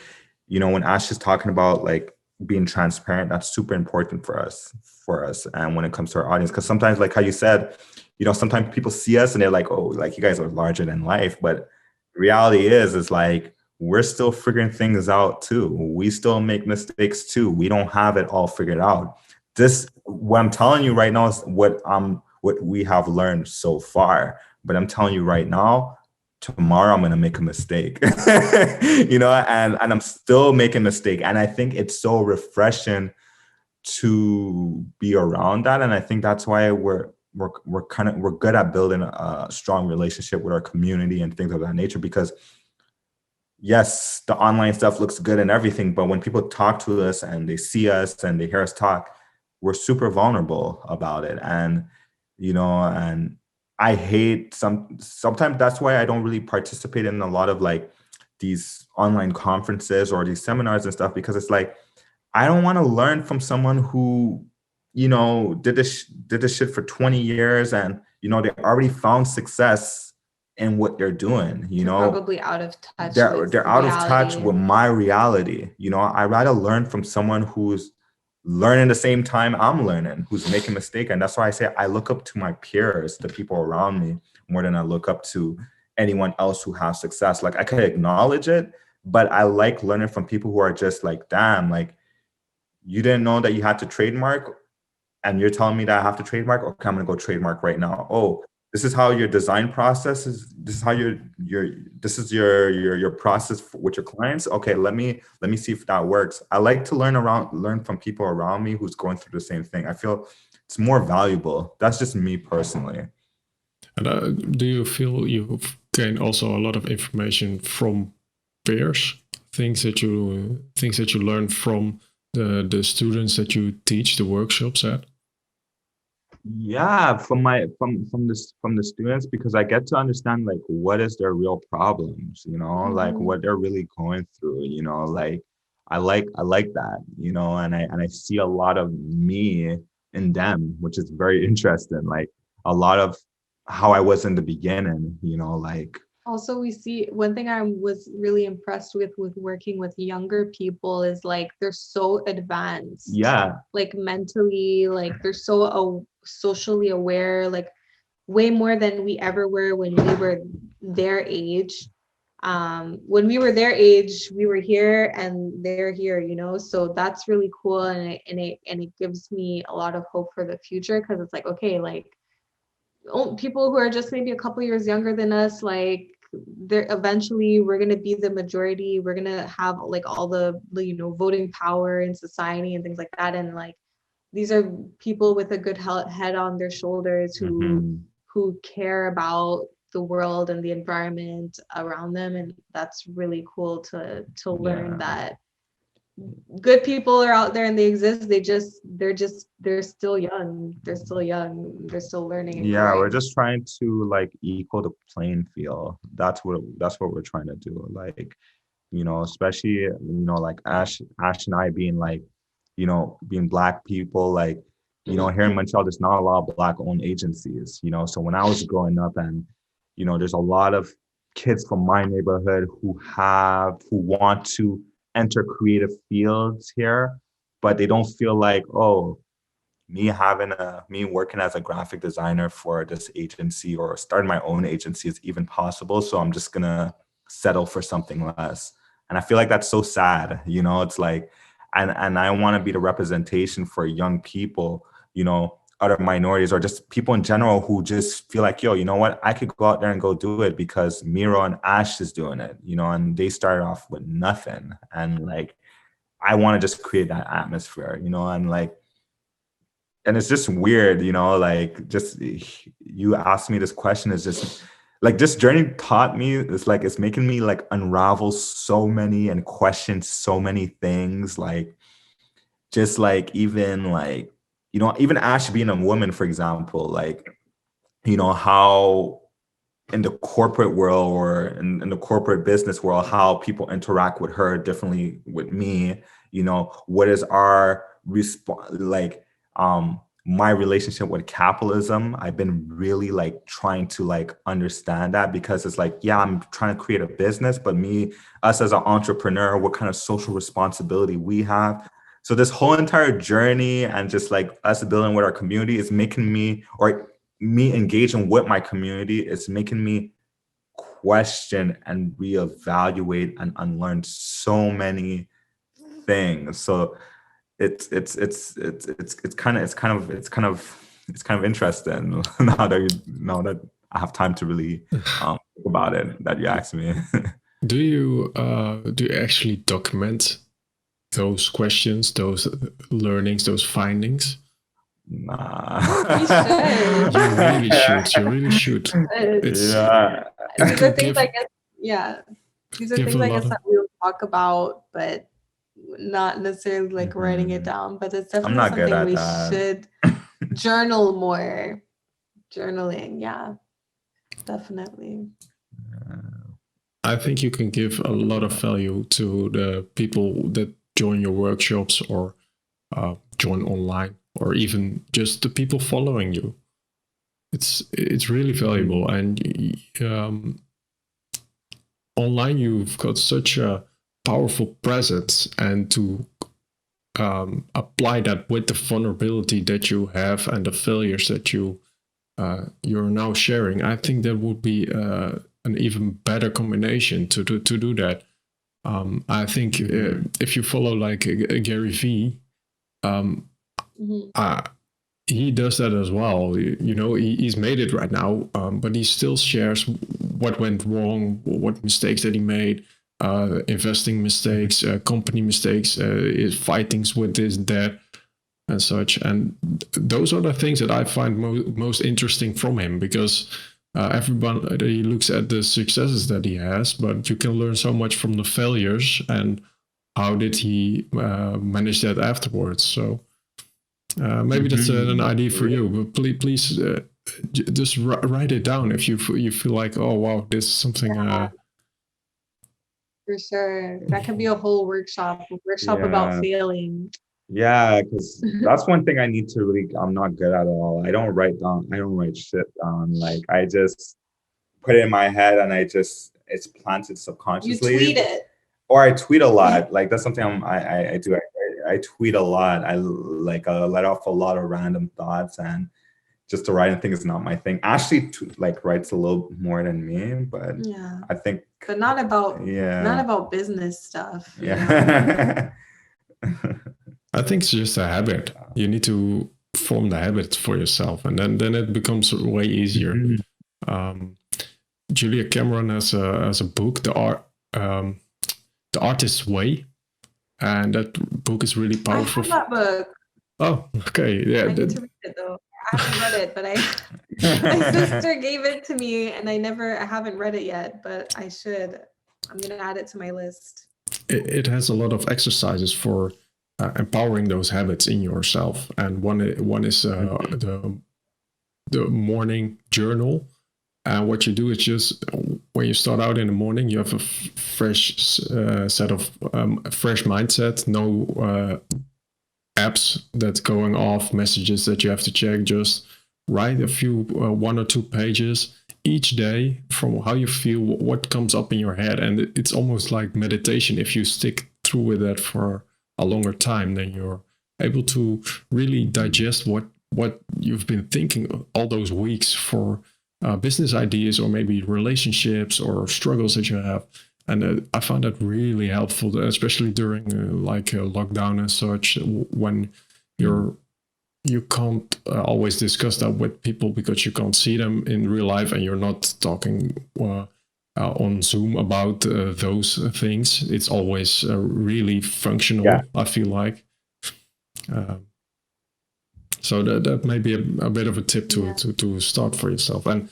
when Ash is talking about like being transparent, that's super important for us. And when it comes to our audience, because sometimes like how you said, sometimes people see us and they're like, oh, like you guys are larger than life. But the reality is like, we're still figuring things out too. We still make mistakes too. We don't have it all figured out. What I'm telling you right now is what we have learned so far. But I'm telling you right now, tomorrow I'm going to make a mistake, and I'm still making a mistake. And I think it's so refreshing to be around that. And I think that's why we're good at building a strong relationship with our community and things of that nature, because yes, the online stuff looks good and everything, but when people talk to us and they see us and they hear us talk, we're super vulnerable about it. And, and I hate sometimes that's why I don't really participate in a lot of like these online conferences or these seminars and stuff, because it's like, I don't want to learn from someone who, did this shit for 20 years and, they already found success in what they're doing, They're probably out of touch. They're out of touch with my reality. I rather learn from someone who's learning the same time I'm learning, who's making a mistake. And that's why I say I look up to my peers, the people around me, more than I look up to anyone else who has success. Like I could acknowledge it, but I like learning from people who are just like, damn, like you didn't know that you had to trademark and you're telling me that I have to trademark. Okay, I'm gonna go trademark right now. Oh, this is how your design process is. This is how your process with your clients. Okay, let me see if that works. I like to learn from people around me who's going through the same thing. I feel it's more valuable. That's just me personally. And do you feel you've gained also a lot of information from peers, things that you learn from the students that you teach the workshops at? Yeah, from the students, because I get to understand like what is their real problems, like what they're really going through, like I like that, and I see a lot of me in them, which is very interesting. Like a lot of how I was in the beginning, like Also, we see one thing I was really impressed with working with younger people is like they're so advanced, yeah. like mentally, like they're so socially aware, like way more than we ever were when we were their age. When we were their age, we were here and they're here, so that's really cool, and it gives me a lot of hope for the future, because it's like, okay, like people who are just maybe a couple years younger than us, like they're eventually we're gonna be the majority. We're gonna have like all the voting power in society and things like that. And like these are people with a good head on their shoulders Mhm. who care about the world and the environment around them, and that's really cool to learn Yeah. that good people are out there and they exist. They're still young. They're still learning and Yeah, we're growing. just trying to like equal the playing field. That's what we're trying to do. Like, especially, like Ash and I being like, being Black people, like, here in Montreal, there's not a lot of Black owned agencies, So when I was growing up, and, there's a lot of kids from my neighborhood who want to enter creative fields here, but they don't feel like, oh, me working as a graphic designer for this agency or starting my own agency is even possible. So I'm just gonna settle for something less. And I feel like that's so sad, it's like, and I want to be the representation for young people, other minorities, or just people in general who just feel like, yo, you know what, I could go out there and go do it because Miro and Ash is doing it, and they started off with nothing. And like, I want to just create that atmosphere, and like, and it's just weird, like, just you asked me this question is just like, this journey taught me, it's like it's making me like unravel so many and question so many things, like just like even Ash being a woman, for example, like, how in the corporate world or in the corporate business world, how people interact with her differently with me, what is our response, like, my relationship with capitalism. I've been really like trying to like understand that, because it's like, yeah, I'm trying to create a business, but us as an entrepreneur, what kind of social responsibility we have. So this whole entire journey and just like us building with our community is making me, or me engaging with my community, is making me question and reevaluate and unlearn so many things. So it's kind of interesting now that I have time to really think about it, that you asked me. Do you actually document those questions, those learnings, those findings? Nah. You really should. You really should. It's Yeah. These it are could things give I guess, yeah. These are give a things I lot guess of. that we'll talk about, but not necessarily like writing it Mhm. down. But it's I'm definitely not good something at we that. should journal more. Journaling, yeah, definitely. I think you can give a lot of value to the people that join your workshops or join online, or even just the people following you. It's really valuable, and online you've got such a powerful presence, and to apply that with the vulnerability that you have and the failures that you're now sharing, I think that would be an even better combination to do that. I think if you follow like Gary Vee, um, Mhm. he does that as well. He's made it right now, but he still shares what went wrong, what mistakes that he made, investing mistakes, company mistakes, fightings with this and that, and such. And those are the things that I find most interesting from him, because everybody looks at the successes that he has, but you can learn so much from the failures and how did he manage that afterwards. So maybe that's an idea for you, but please just write it down if you feel like, oh wow, this is something. For sure. That could be a whole workshop about Yeah. failing. Yeah, because that's one thing I need to really, I'm not good at all. I don't write shit down. Like I just put it in my head and it's planted You subconsciously. tweet it. Or I tweet a lot. Like that's something I do. I tweet a lot. I like let off a lot of random thoughts, and just the writing thing is not my thing. Ashley like writes a little more than me, but Yeah. I think But not about yeah. business stuff. Yeah. I think it's just a habit. You need to form the habit for yourself, and then it becomes way easier. Julia Cameron has a book, The Artist's Way, and that book is really I powerful. have that book. Oh, okay, yeah. I need to read it though. I haven't read it, but my sister gave it to me, and I haven't read it yet, but I should. I'm gonna add it to my list. It has a lot of exercises for empowering those habits in yourself, and one is the morning journal. And what you do is just when you start out in the morning, you have a fresh set of fresh mindset, no apps that's going off, messages that you have to check. Just write a few 1 or 2 pages each day from how you feel, what comes up in your head, and it's almost like meditation. If you stick through with that for a longer time, then you're able to really digest what you've been thinking all those weeks for business ideas, or maybe relationships or struggles that you have. And I found that really helpful, especially during lockdown and such, when you can't always discuss that with people because you can't see them in real life, and you're not talking on Zoom about those things. It's always really functional, yeah. I feel like. So that may be a bit of a tip to start for yourself, and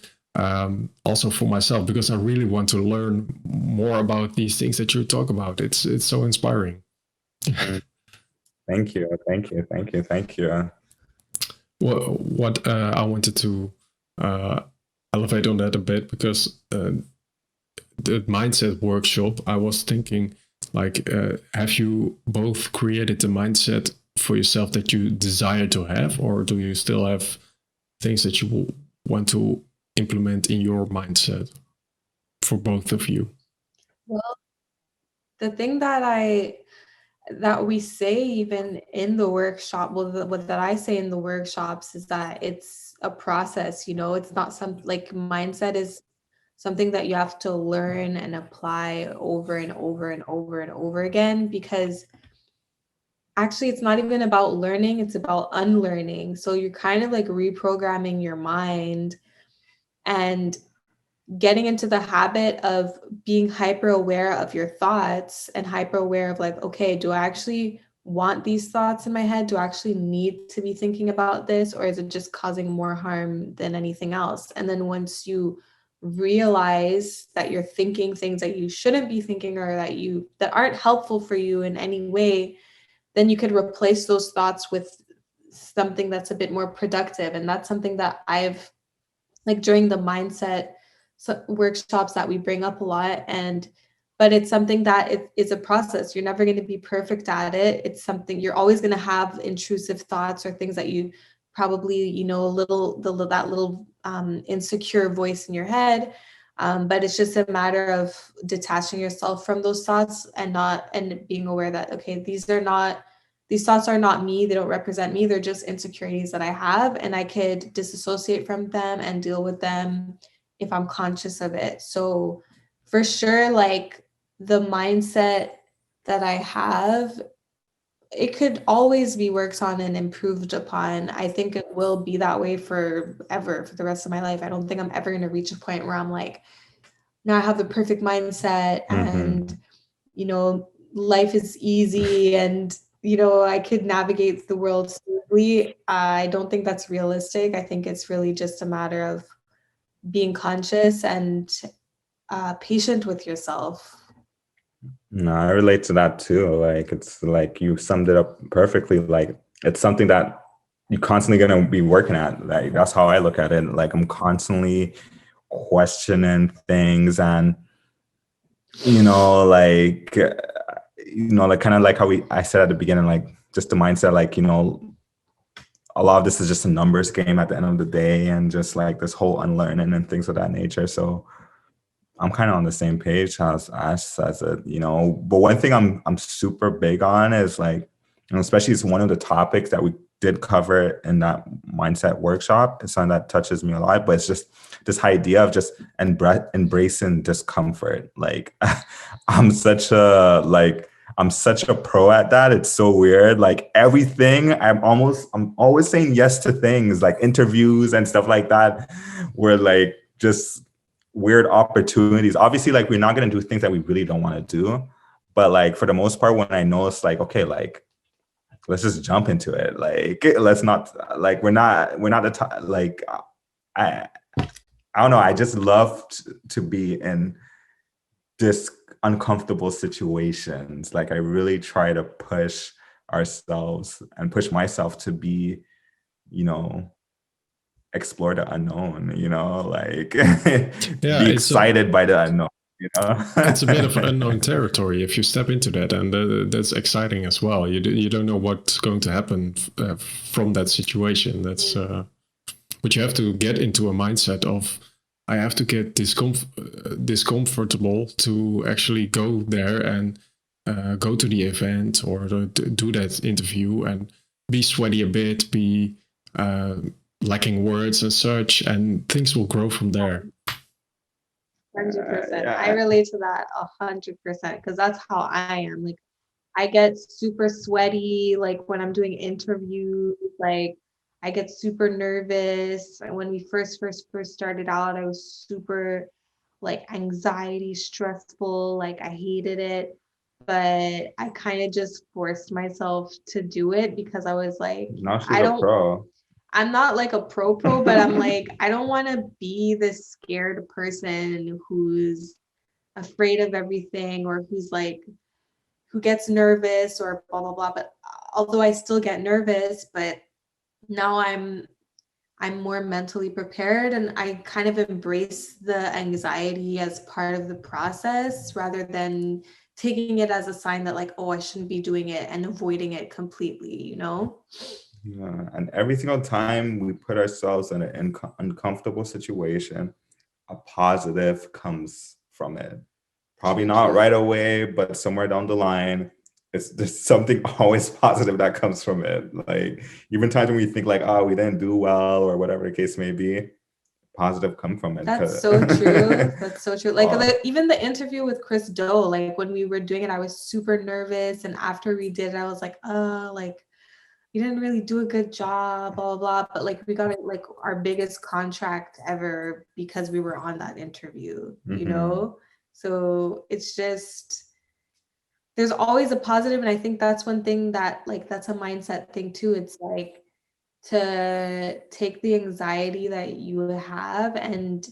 also for myself, because I really want to learn more about these things that you talk about. It's so inspiring. Thank you. What I wanted to elevate on that a bit, because the mindset workshop, I was thinking, like, have you both created the mindset for yourself that you desire to have, or do you still have things that you want to implement in your mindset for both of you? Well, the thing that we say even in the workshop, what that I say in the workshops is that it's a process, it's not like mindset is something that you have to learn and apply over and over and over and over again, because actually it's not even about learning, it's about unlearning. So you're kind of like reprogramming your mind and getting into the habit of being hyper aware of your thoughts, and hyper aware of like, okay, do I actually want these thoughts in my head? Do I actually need to be thinking about this, or is it just causing more harm than anything else? And then once you realize that you're thinking things that you shouldn't be thinking, or that aren't helpful for you in any way, then you could replace those thoughts with something that's a bit more productive. And that's something that I've, like, during the mindset workshops that we bring up a lot. But it's something that it is a process. You're never going to be perfect at it. It's something you're always going to have intrusive thoughts, or things that you probably, that little insecure voice in your head. But it's just a matter of detaching yourself from those thoughts, and being aware that, okay, these thoughts are not me. They don't represent me. They're just insecurities that I have, and I could disassociate from them and deal with them if I'm conscious of it. So for sure, like, the mindset that I have, it could always be worked on and improved upon. I think it will be that way forever, for the rest of my life. I don't think I'm ever going to reach a point where I'm like, now I have the perfect mindset, and, life is easy, and, I could navigate the world smoothly. I don't think that's realistic. I think it's really just a matter of being conscious and patient with yourself. No, I relate to that too. Like, it's like you summed it up perfectly. Like, it's something that you're constantly going to be working at. Like, that's how I look at it. Like, I'm constantly questioning things, and like like kind of like how I said at the beginning, like just the mindset, like a lot of this is just a numbers game at the end of the day, and just like this whole unlearning and things of that nature. So I'm kind of on the same page as it, but one thing I'm super big on is like, especially it's one of the topics that we did cover in that mindset workshop. It's something that touches me a lot, but it's just this idea of just embracing discomfort. Like I'm such a pro at that. It's so weird. Like everything, I'm always saying yes to things like interviews and stuff like that, where like just weird opportunities. Obviously, like we're not going to do things that we really don't want to do. But like for the most part, when I know it's like, okay, like let's just jump into it. Like let's not like we're not the like I I don't know. I just love to be in this uncomfortable situations. Like I really try to push ourselves and push myself to be, explore the unknown, like Yeah, be excited by the unknown, it's a bit of unknown territory if you step into that, and that's exciting as well. You don't know what's going to happen from that situation. That's but you have to get into a mindset of I have to get discomfortable to actually go there and go to the event or do that interview and be sweaty a bit, be lacking words and such, and things will grow from there. 100%. I relate to that 100% because that's how I am. Like I get super sweaty, like when I'm doing interviews, like I get super nervous. And when we first started out, I was super like anxiety, stressful, like I hated it. But I kind of just forced myself to do it because I was like, now she's a pro. I'm not like a pro, but I'm like, I don't want to be this scared person who's afraid of everything or who's like, who gets nervous or blah, blah, blah. But although I still get nervous, but now I'm more mentally prepared and I kind of embrace the anxiety as part of the process rather than taking it as a sign that like, oh, I shouldn't be doing it and avoiding it completely, Yeah, and every single time we put ourselves in an uncomfortable situation, a positive comes from it. Probably not right away, but somewhere down the line, there's something always positive that comes from it. Like even times when we think like, oh, we didn't do well or whatever the case may be, positive come from it. That's so true. That's so true. Like even the interview with Chris Do, like when we were doing it, I was super nervous. And after we did it, I was like, like you didn't really do a good job, blah, blah, blah. But like we got like our biggest contract ever because we were on that interview, So it's just, there's always a positive. And I think that's one thing that like, that's a mindset thing too. It's like to take the anxiety that you have and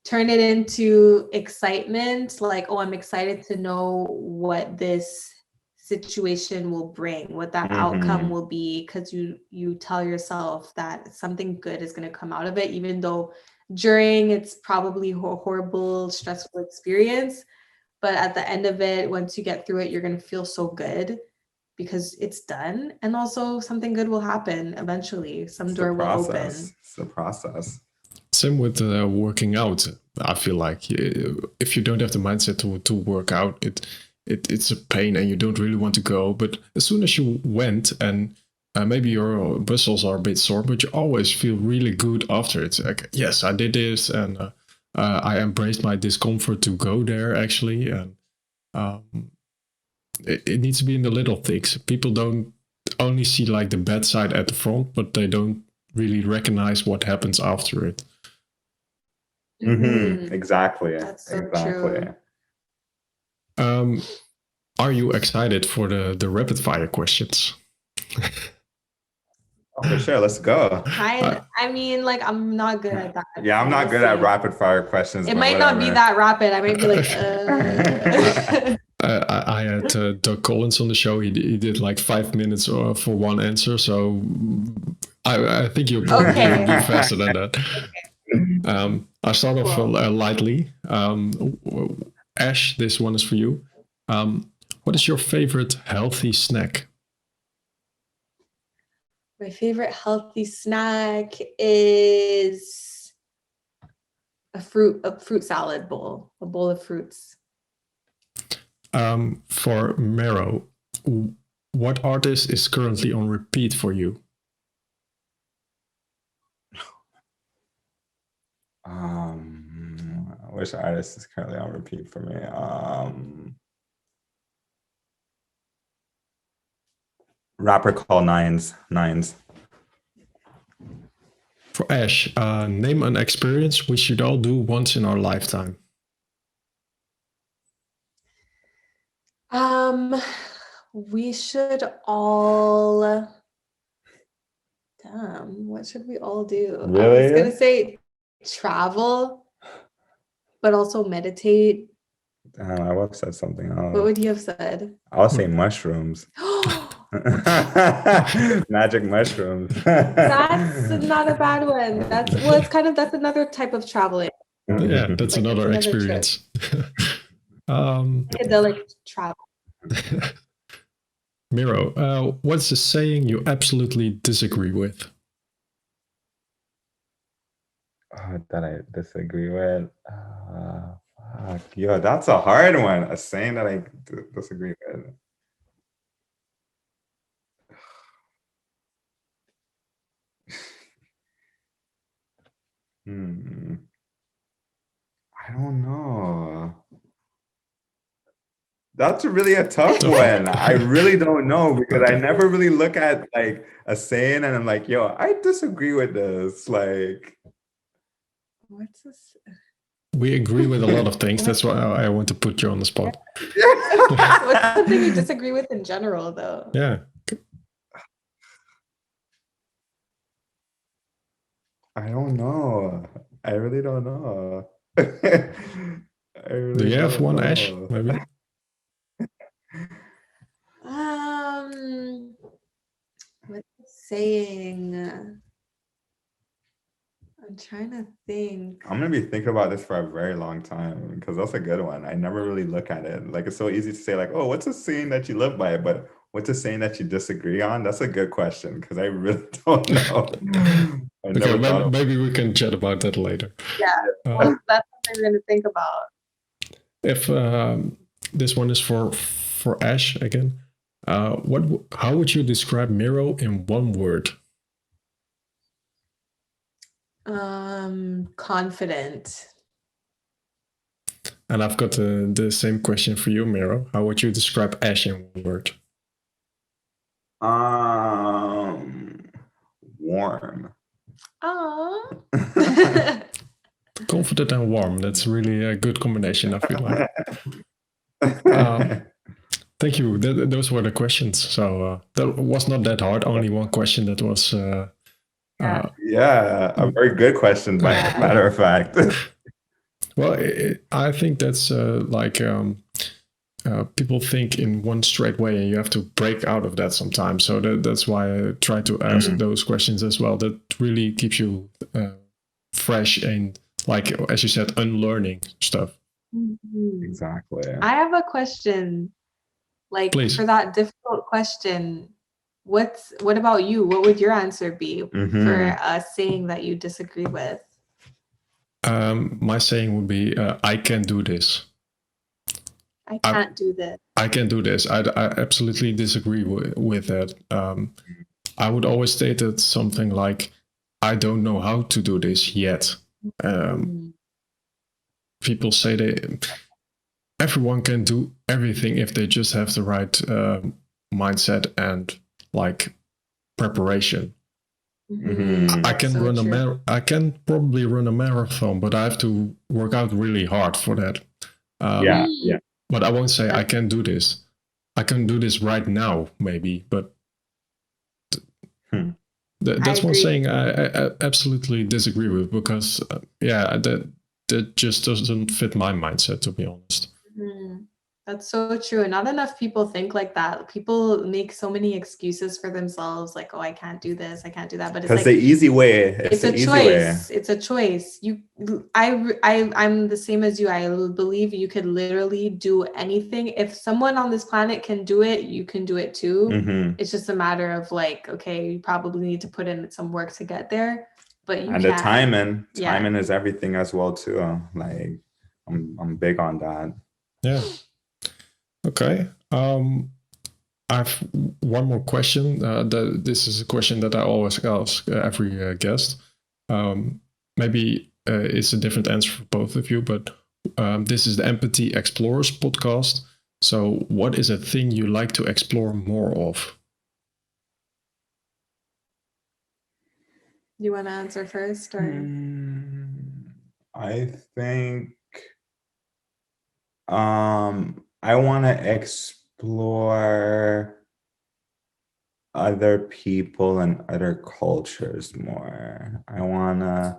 turn it into excitement. Like, oh, I'm excited to know what this situation will bring, what that outcome will be, because you tell yourself that something good is going to come out of it, even though during it's probably a horrible, stressful experience. But at the end of it, once you get through it, you're going to feel so good because it's done. And also something good will happen eventually. Some door will open. It's the process. Same with working out. I feel like if you don't have the mindset to work out, it's a pain and you don't really want to go. But as soon as you went and maybe your muscles are a bit sore, but you always feel really good after it. Like, yes, I did this and I embraced my discomfort to go there actually. And it needs to be in the little things. People don't only see like the bad side at the front, but they don't really recognize what happens after it. Exactly. That's so true. Are you excited for the rapid fire questions? Oh, for sure. Let's go. I mean, like, I'm not good at that. Yeah, I'm not good at rapid fire questions. It might not be that rapid. I might be like, I had Doug Collins on the show. He did like 5 minutes for one answer. So I think you'll probably be faster than that. I start off lightly. Ash, this one is for you. What is your favorite healthy snack? My favorite healthy snack is a fruit salad bowl, a bowl of fruits. For Miro, what artist is currently on repeat for you? Which artist is currently on repeat for me? Rapper called Nines. For Ash, name an experience we should all do once in our lifetime. We should all. Damn, what should we all do? Really? I was gonna say travel, but also meditate. I would have said something else. What would you have said? I'll say mushrooms. Magic mushrooms. That's not a bad one. That's another type of traveling. Yeah, that's Like, another it's another experience. Psychedelic travel. Miro, what's a saying you absolutely disagree with? That I disagree with. Fuck. Yo, that's a hard one. A saying that I disagree with. I don't know. That's really a tough one. I really don't know because I never really look at like a saying and I'm like, yo, I disagree with this. Like, What's this? We agree with a lot of things. That's why I want to put you on the spot. What's something you disagree with in general, though? Yeah. I don't know. I really don't know. Do you have one, Ash? Maybe. What's the saying? I'm trying to think. I'm gonna be thinking about this for a very long time because that's a good one. I never really look at it. Like it's so easy to say, like, oh, what's a saying that you live by? But what's a saying that you disagree on? That's a good question because I really don't know. Okay, maybe we can chat about that later. Yeah, that's something we're gonna think about. If this one is for Ash again, how would you describe Miro in one word? Confident. And I've got the same question for you, Miro. How would you describe Ash in one word? Warm. Aww. Confident and warm. That's really a good combination, I feel like. Thank you. Those were the questions. So that was not that hard. Only one question that was... yeah, a very good question, by matter of fact. Well, I think that's people think in one straight way, and you have to break out of that sometimes. So that's why I try to ask those questions as well. That really keeps you fresh and, like, as you said, unlearning stuff. Exactly. I have a question. Like, please. For that difficult question, what about you? What would your answer be for a saying that you disagree with? My saying would be, I can do this. I can't do this. I can do this. I absolutely disagree with that. I would always state it something like, I don't know how to do this yet. People say everyone can do everything if they just have the right mindset and like preparation. I can I can probably run a marathon, but I have to work out really hard for that. Yeah. But I won't say I can do this. I can do this right now, maybe, but that's one saying I absolutely disagree with because that just doesn't fit my mindset, to be honest. That's so true. And not enough people think like that. People make so many excuses for themselves, like, oh, I can't do this, I can't do that. But it's Because like the easy way, it's the a easy way. choice. It's a choice. I'm the same as you. I believe you could literally do anything. If someone on this planet can do it, you can do it too. Mm-hmm. It's just a matter of like, okay, you probably need to put in some work to get there, but you And can. the timing Yeah. is everything as well too. Like I'm big on that. Yeah. Okay. I have one more question. This is a question that I always ask every guest. Maybe it's a different answer for both of you, but this is the Empathy Explorers podcast. So, what is a thing you like to explore more of? You want to answer first, or? I think I want to explore other people and other cultures more. I wanna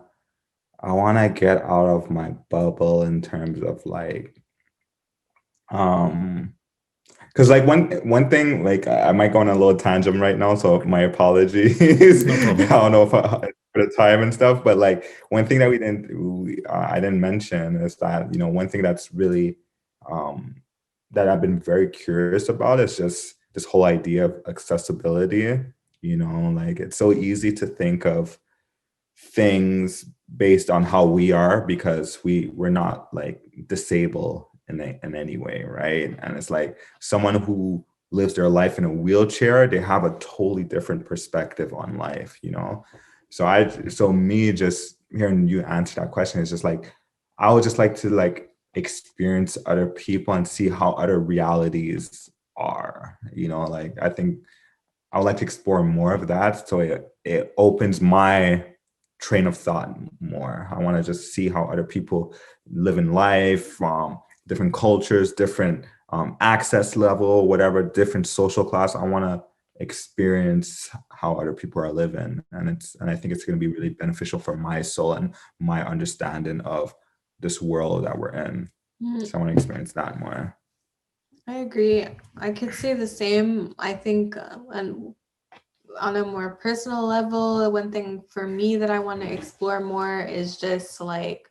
get out of my bubble in terms of like because like one thing, like I might go on a little tangent right now, so my apologies. No problem. I don't know if for the time and stuff, but like one thing that I didn't mention is that, you know, one thing that's really that I've been very curious about is just this whole idea of accessibility. You know, like it's so easy to think of things based on how we are because we're not like disabled in any way, right? And it's like someone who lives their life in a wheelchair, they have a totally different perspective on life, you know. So me just hearing you answer that question is just like I would just like to like experience other people and see how other realities are, you know. Like I think I would like to explore more of that, so it opens my train of thought more. I want to just see how other people live in life from different cultures, different access level, whatever, different social class. I want to experience how other people are living, and I think it's going to be really beneficial for my soul and my understanding of this world that we're in. So I want to experience that more. I agree. I could say the same. I think, and on a more personal level, one thing for me that I want to explore more is just like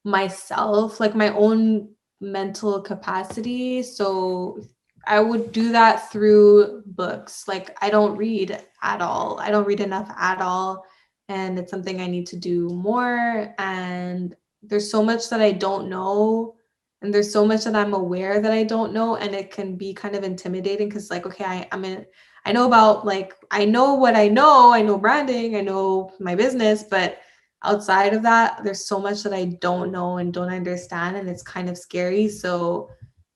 myself, like my own mental capacity. So I would do that through books. Like I don't read at all. I don't read enough at all. And it's something I need to do more. And there's so much that I don't know. And there's so much that I'm aware that I don't know. And it can be kind of intimidating because like, okay, I know about like, I know what I know branding, I know my business, but outside of that, there's so much that I don't know and don't understand, and it's kind of scary. So,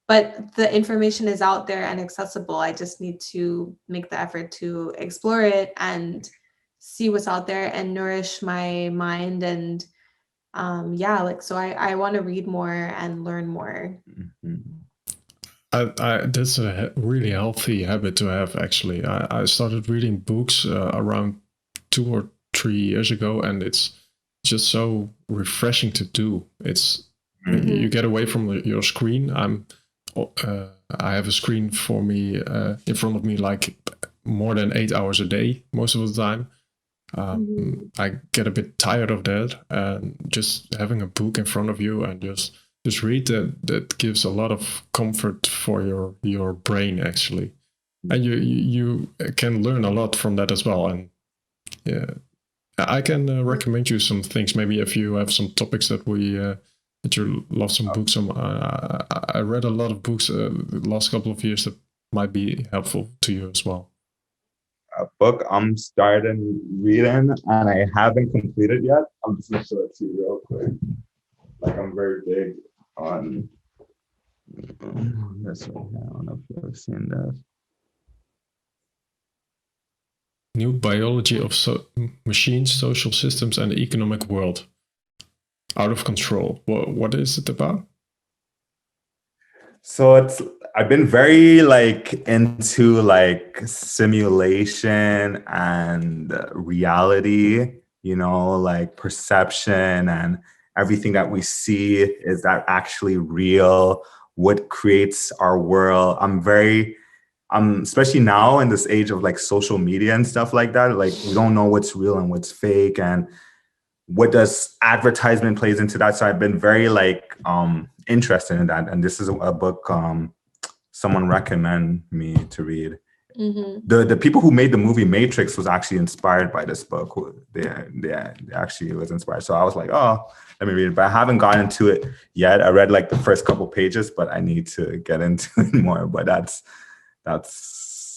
but the information is out there and accessible. I just need to make the effort to explore it and see what's out there and nourish my mind. And yeah, like, so I want to read more and learn more. That's a really healthy habit to have, actually. I started reading books around 2 or 3 years ago, and it's just so refreshing to do. It's you get away from your screen. I have a screen for me in front of me like more than 8 hours a day most of the time. I get a bit tired of that, and just having a book in front of you and just read that gives a lot of comfort for your brain, actually, and you can learn a lot from that as well. And yeah, I can recommend you some things. Maybe if you have some topics that that you love some books. I read a lot of books the last couple of years that might be helpful to you as well. A book I'm starting reading and I haven't completed yet. I'm just gonna show it to you real quick. Like I'm very big on this one. I don't know if you've seen this. New Biology of Machines, Social Systems and the Economic World. Out of Control. What is it about? So I've been very like into like simulation and reality, you know, like perception and everything that we see, is that actually real? what creates our world. Especially now in this age of like social media and stuff like that, like we don't know what's real and what's fake, and what does advertisement plays into that. So I've been very like interested in that. And this is a book someone recommended me to read. Mm-hmm. The people who made the movie Matrix was actually inspired by this book. They actually was inspired. So I was like, oh, let me read it. But I haven't gotten into it yet. I read like the first couple pages, but I need to get into it more. But that's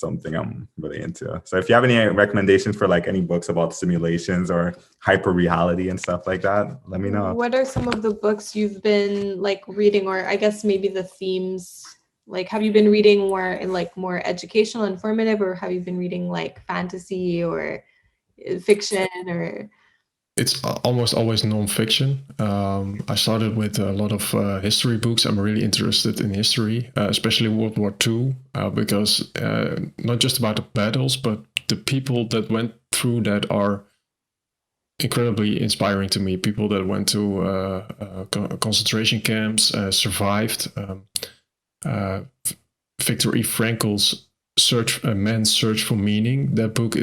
something I'm really into. So if you have any recommendations for like any books about simulations or hyper reality and stuff like that, let me know. What are some of the books you've been like reading, or I guess maybe the themes? Like, have you been reading more in like more educational, informative, or have you been reading like fantasy or fiction or? It's almost always non-fiction. I started with a lot of history books. I'm really interested in history, especially World War II, because not just about the battles, but the people that went through that are incredibly inspiring to me. People that went to concentration camps, survived. Viktor E. Frankl's A Man's Search for Meaning. That book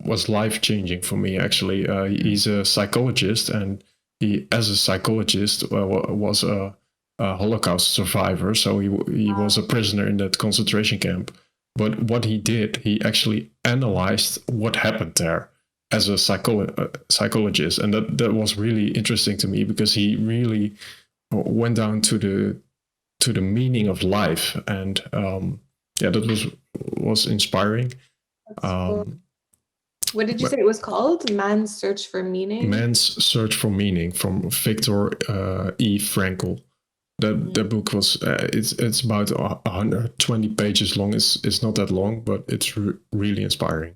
was life-changing for me, actually. He's a psychologist, and he, as a psychologist, was a Holocaust survivor. So he was a prisoner in that concentration camp. But what he did, he actually analyzed what happened there as a psychologist, and that was really interesting to me, because he really went down to the meaning of life, and that was inspiring. Cool. What did you say it was called? Man's Search for Meaning? Man's Search for Meaning, from Viktor E. Frankl. The book was it's about 120 pages long. It's not that long, but it's really inspiring.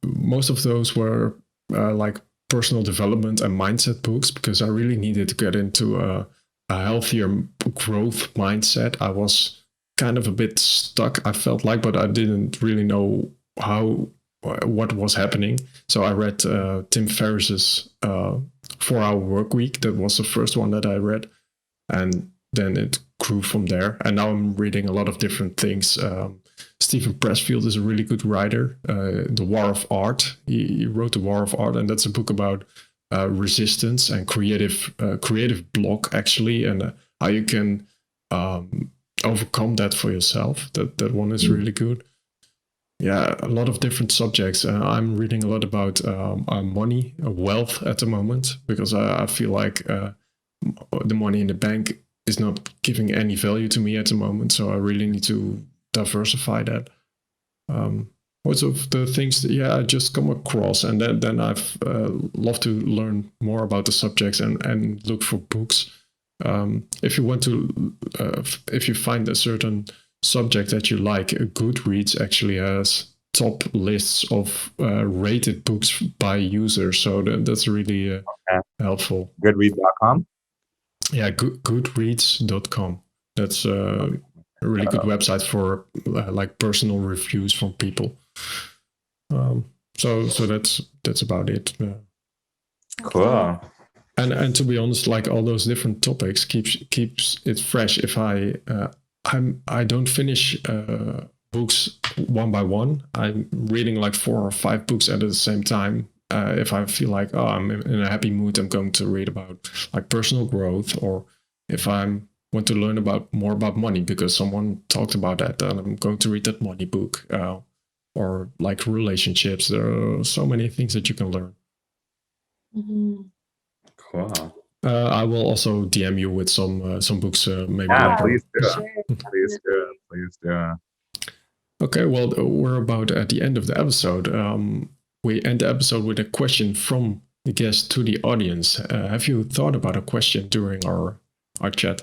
Most of those were like personal development and mindset books, because I really needed to get into a healthier growth mindset. I was kind of a bit stuck, I felt like, but I didn't really know what was happening. So I read Tim Ferriss's 4-Hour Work Week. That was the first one that I read, and then it grew from there. And now I'm reading a lot of different things. Stephen Pressfield is a really good writer. The War of Art. He wrote The War of Art, and that's a book about resistance and creative block, actually, and how you can overcome that for yourself. That one is really good. Yeah, a lot of different subjects. I'm reading a lot about money, wealth at the moment, because I feel like the money in the bank is not giving any value to me at the moment. So I really need to diversify that. Most of the things that I just come across, and then I've love to learn more about the subjects and look for books. If you want to, if you find a certain subject that you like, Goodreads actually has top lists of rated books by users, so that's really helpful. Goodreads.com? Yeah, goodreads.com. That's a really good website for like personal reviews from people. So that's about it. Cool. And to be honest, like all those different topics keeps it fresh. If I don't finish books one by one. I'm reading like 4 or 5 books at the same time. If I feel like, I'm in a happy mood, I'm going to read about like personal growth, or if I want to learn more about money because someone talked about that, then I'm going to read that money book. Or like relationships. There are so many things that you can learn. Mm-hmm. Cool. I will also DM you with some books maybe Yeah, later. please do. Sure. Please do. Okay, well, we're about at the end of the episode. We end the episode with a question from the guest to the audience. Have you thought about a question during our chat?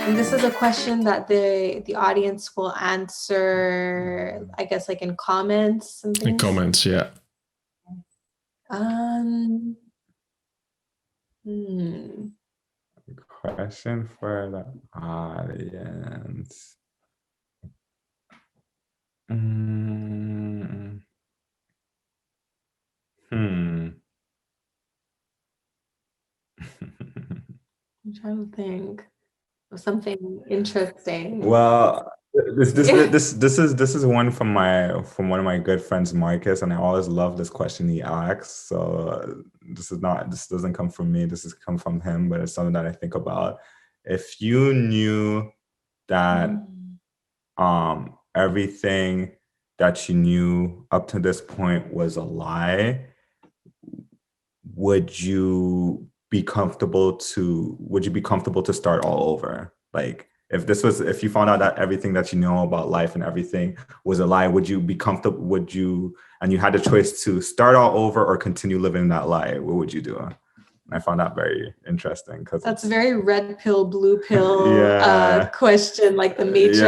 And this is a question that the audience will answer, I guess, like in comments and things. In comments, yeah. Question for the audience. I'm trying to think of something interesting. Well, this is one from one of my good friends, Marcus, and I always love this question he asks. So this doesn't come from me. This has come from him, but it's something that I think about. If you knew that everything that you knew up to this point was a lie, would you be comfortable to start all over? Like, if you found out that everything that you know about life and everything was a lie, would you be comfortable? And you had the choice to start all over or continue living that lie, what would you do? I found that very interesting because that's a very red pill, blue pill Yeah. question, like the Matrix,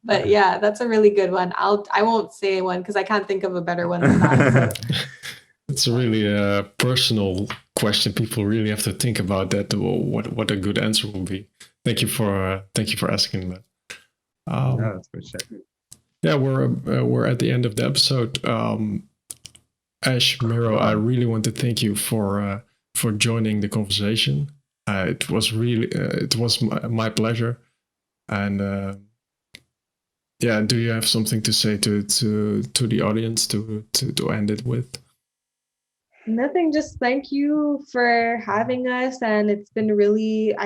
But yeah, that's a really good one. I won't say one because I can't think of a better one than that. So. It's a really personal question. People really have to think about that. What a good answer will be. Thank you for asking that. That's for sure. Yeah, we're at the end of the episode. Ash, Miro, I really want to thank you for joining the conversation. It was my pleasure. And yeah, do you have something to say to the audience to end it with? Nothing, just thank you for having us, and I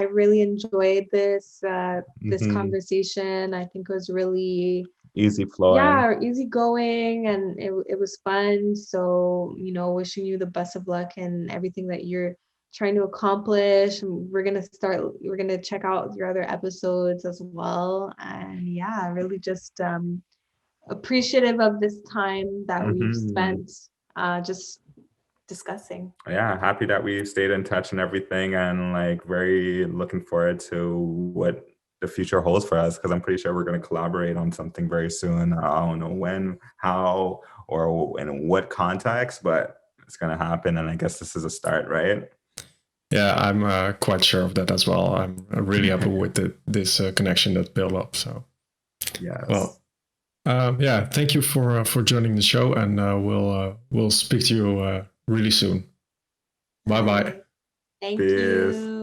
really enjoyed this conversation. I think it was really easy flowing. Yeah, easy going, and it was fun. So, wishing you the best of luck and everything that you're trying to accomplish. We're gonna check out your other episodes as well. And yeah, really just appreciative of this time that we've spent just discussing. Yeah, happy that we stayed in touch and everything, and like very looking forward to what the future holds for us, because I'm pretty sure we're going to collaborate on something very soon. I don't know when, how, or in what context, but it's going to happen, and I guess this is a start, right? Yeah, I'm quite sure of that as well. I'm really happy with this connection that built up. So yeah. Well, yeah, thank you for joining the show, and we'll speak to you really soon. Bye bye. Thank you.